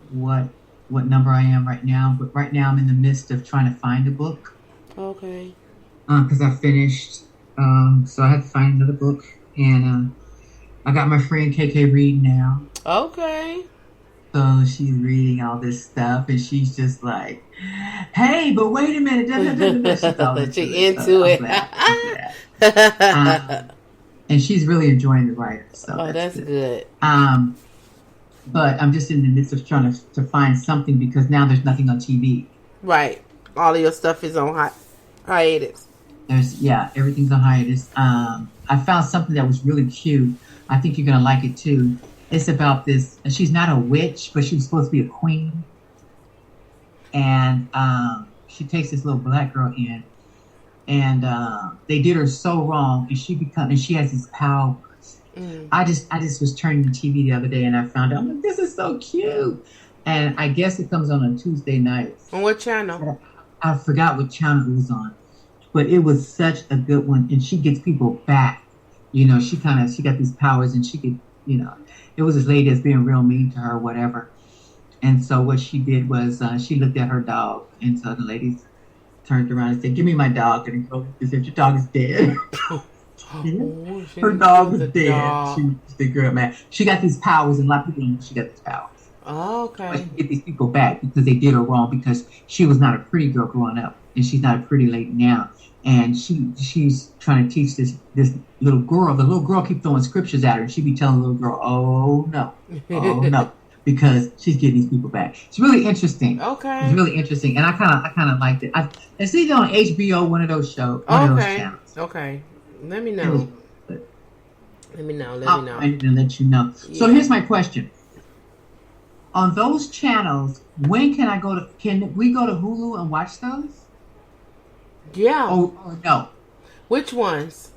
what number I am right now. But right now I'm in the midst of trying to find a book. Okay. Because I finished. So I had to find another book. And I got my friend KK reading now. Okay. So she's reading all this stuff. And she's just like, hey, but wait a minute. She's into it. And she's really enjoying the writer. So that's good. But I'm just in the midst of trying to find something because now there's nothing on TV. Right. All of your stuff is on hiatus. Everything's on hiatus. I found something that was really cute. I think you're going to like it too. It's about this. She's not a witch, but she was supposed to be a queen. And she takes this little black girl in. And they did her so wrong. And she has these powers. Mm. I just was turning the TV the other day and I found out, I'm like, this is so cute. And I guess it comes on Tuesday nights. On what channel? I forgot what channel it was on. But it was such a good one. And she gets people back. You know, she got these powers and she could, you know, it was this lady that's being real mean to her or whatever. And so what she did was she looked at her dog. And so the lady turned around and said, give me my dog. And the girl said, your dog is dead. Oh, Her dog was the dead. dog. She was the girl, man. She got these powers, and a lot of people don't know she got these powers. Oh, But okay. she get these people back because they did her wrong because she was not a pretty girl growing up, and she's not a pretty lady now. And she's trying to teach this little girl. The little girl keep throwing scriptures at her, and she be telling the little girl, "Oh no, because she's getting these people back." It's really interesting. Okay. It's really interesting, and I kind of liked it. It's either on HBO, one of those shows, one of those channels. Okay. Let me know. Let me know. I'll find it and let you know. Yeah. So here's my question: on those channels, when can I go to? Can we go to Hulu and watch those? Yeah. Or no? Which ones?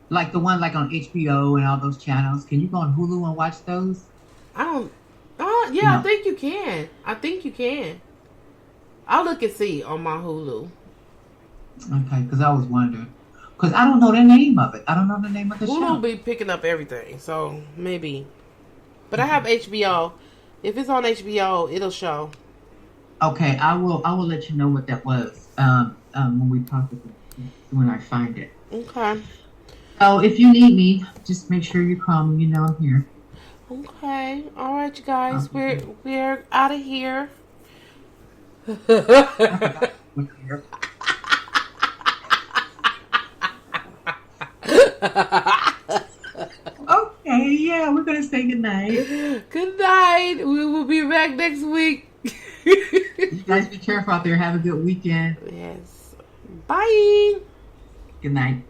Like the one like on HBO and all those channels. Can you go on Hulu and watch those? I don't. Yeah, No. I think you can. I'll look and see on my Hulu. Okay, because I was wondering. Because I don't know the name of it. I don't know the name of the Hulu show. be picking up everything, so maybe. But I have HBO. If it's on HBO, it'll show. Okay, I will let you know what that was when we talk when I find it. Okay. So if you need me, just make sure you call me. You know I'm here. Okay. All right, you guys. We're out of here. Okay, yeah, we're gonna say goodnight. Good night. We will be back next week. You guys be careful out there. Have a good weekend. Yes. Bye. Good night.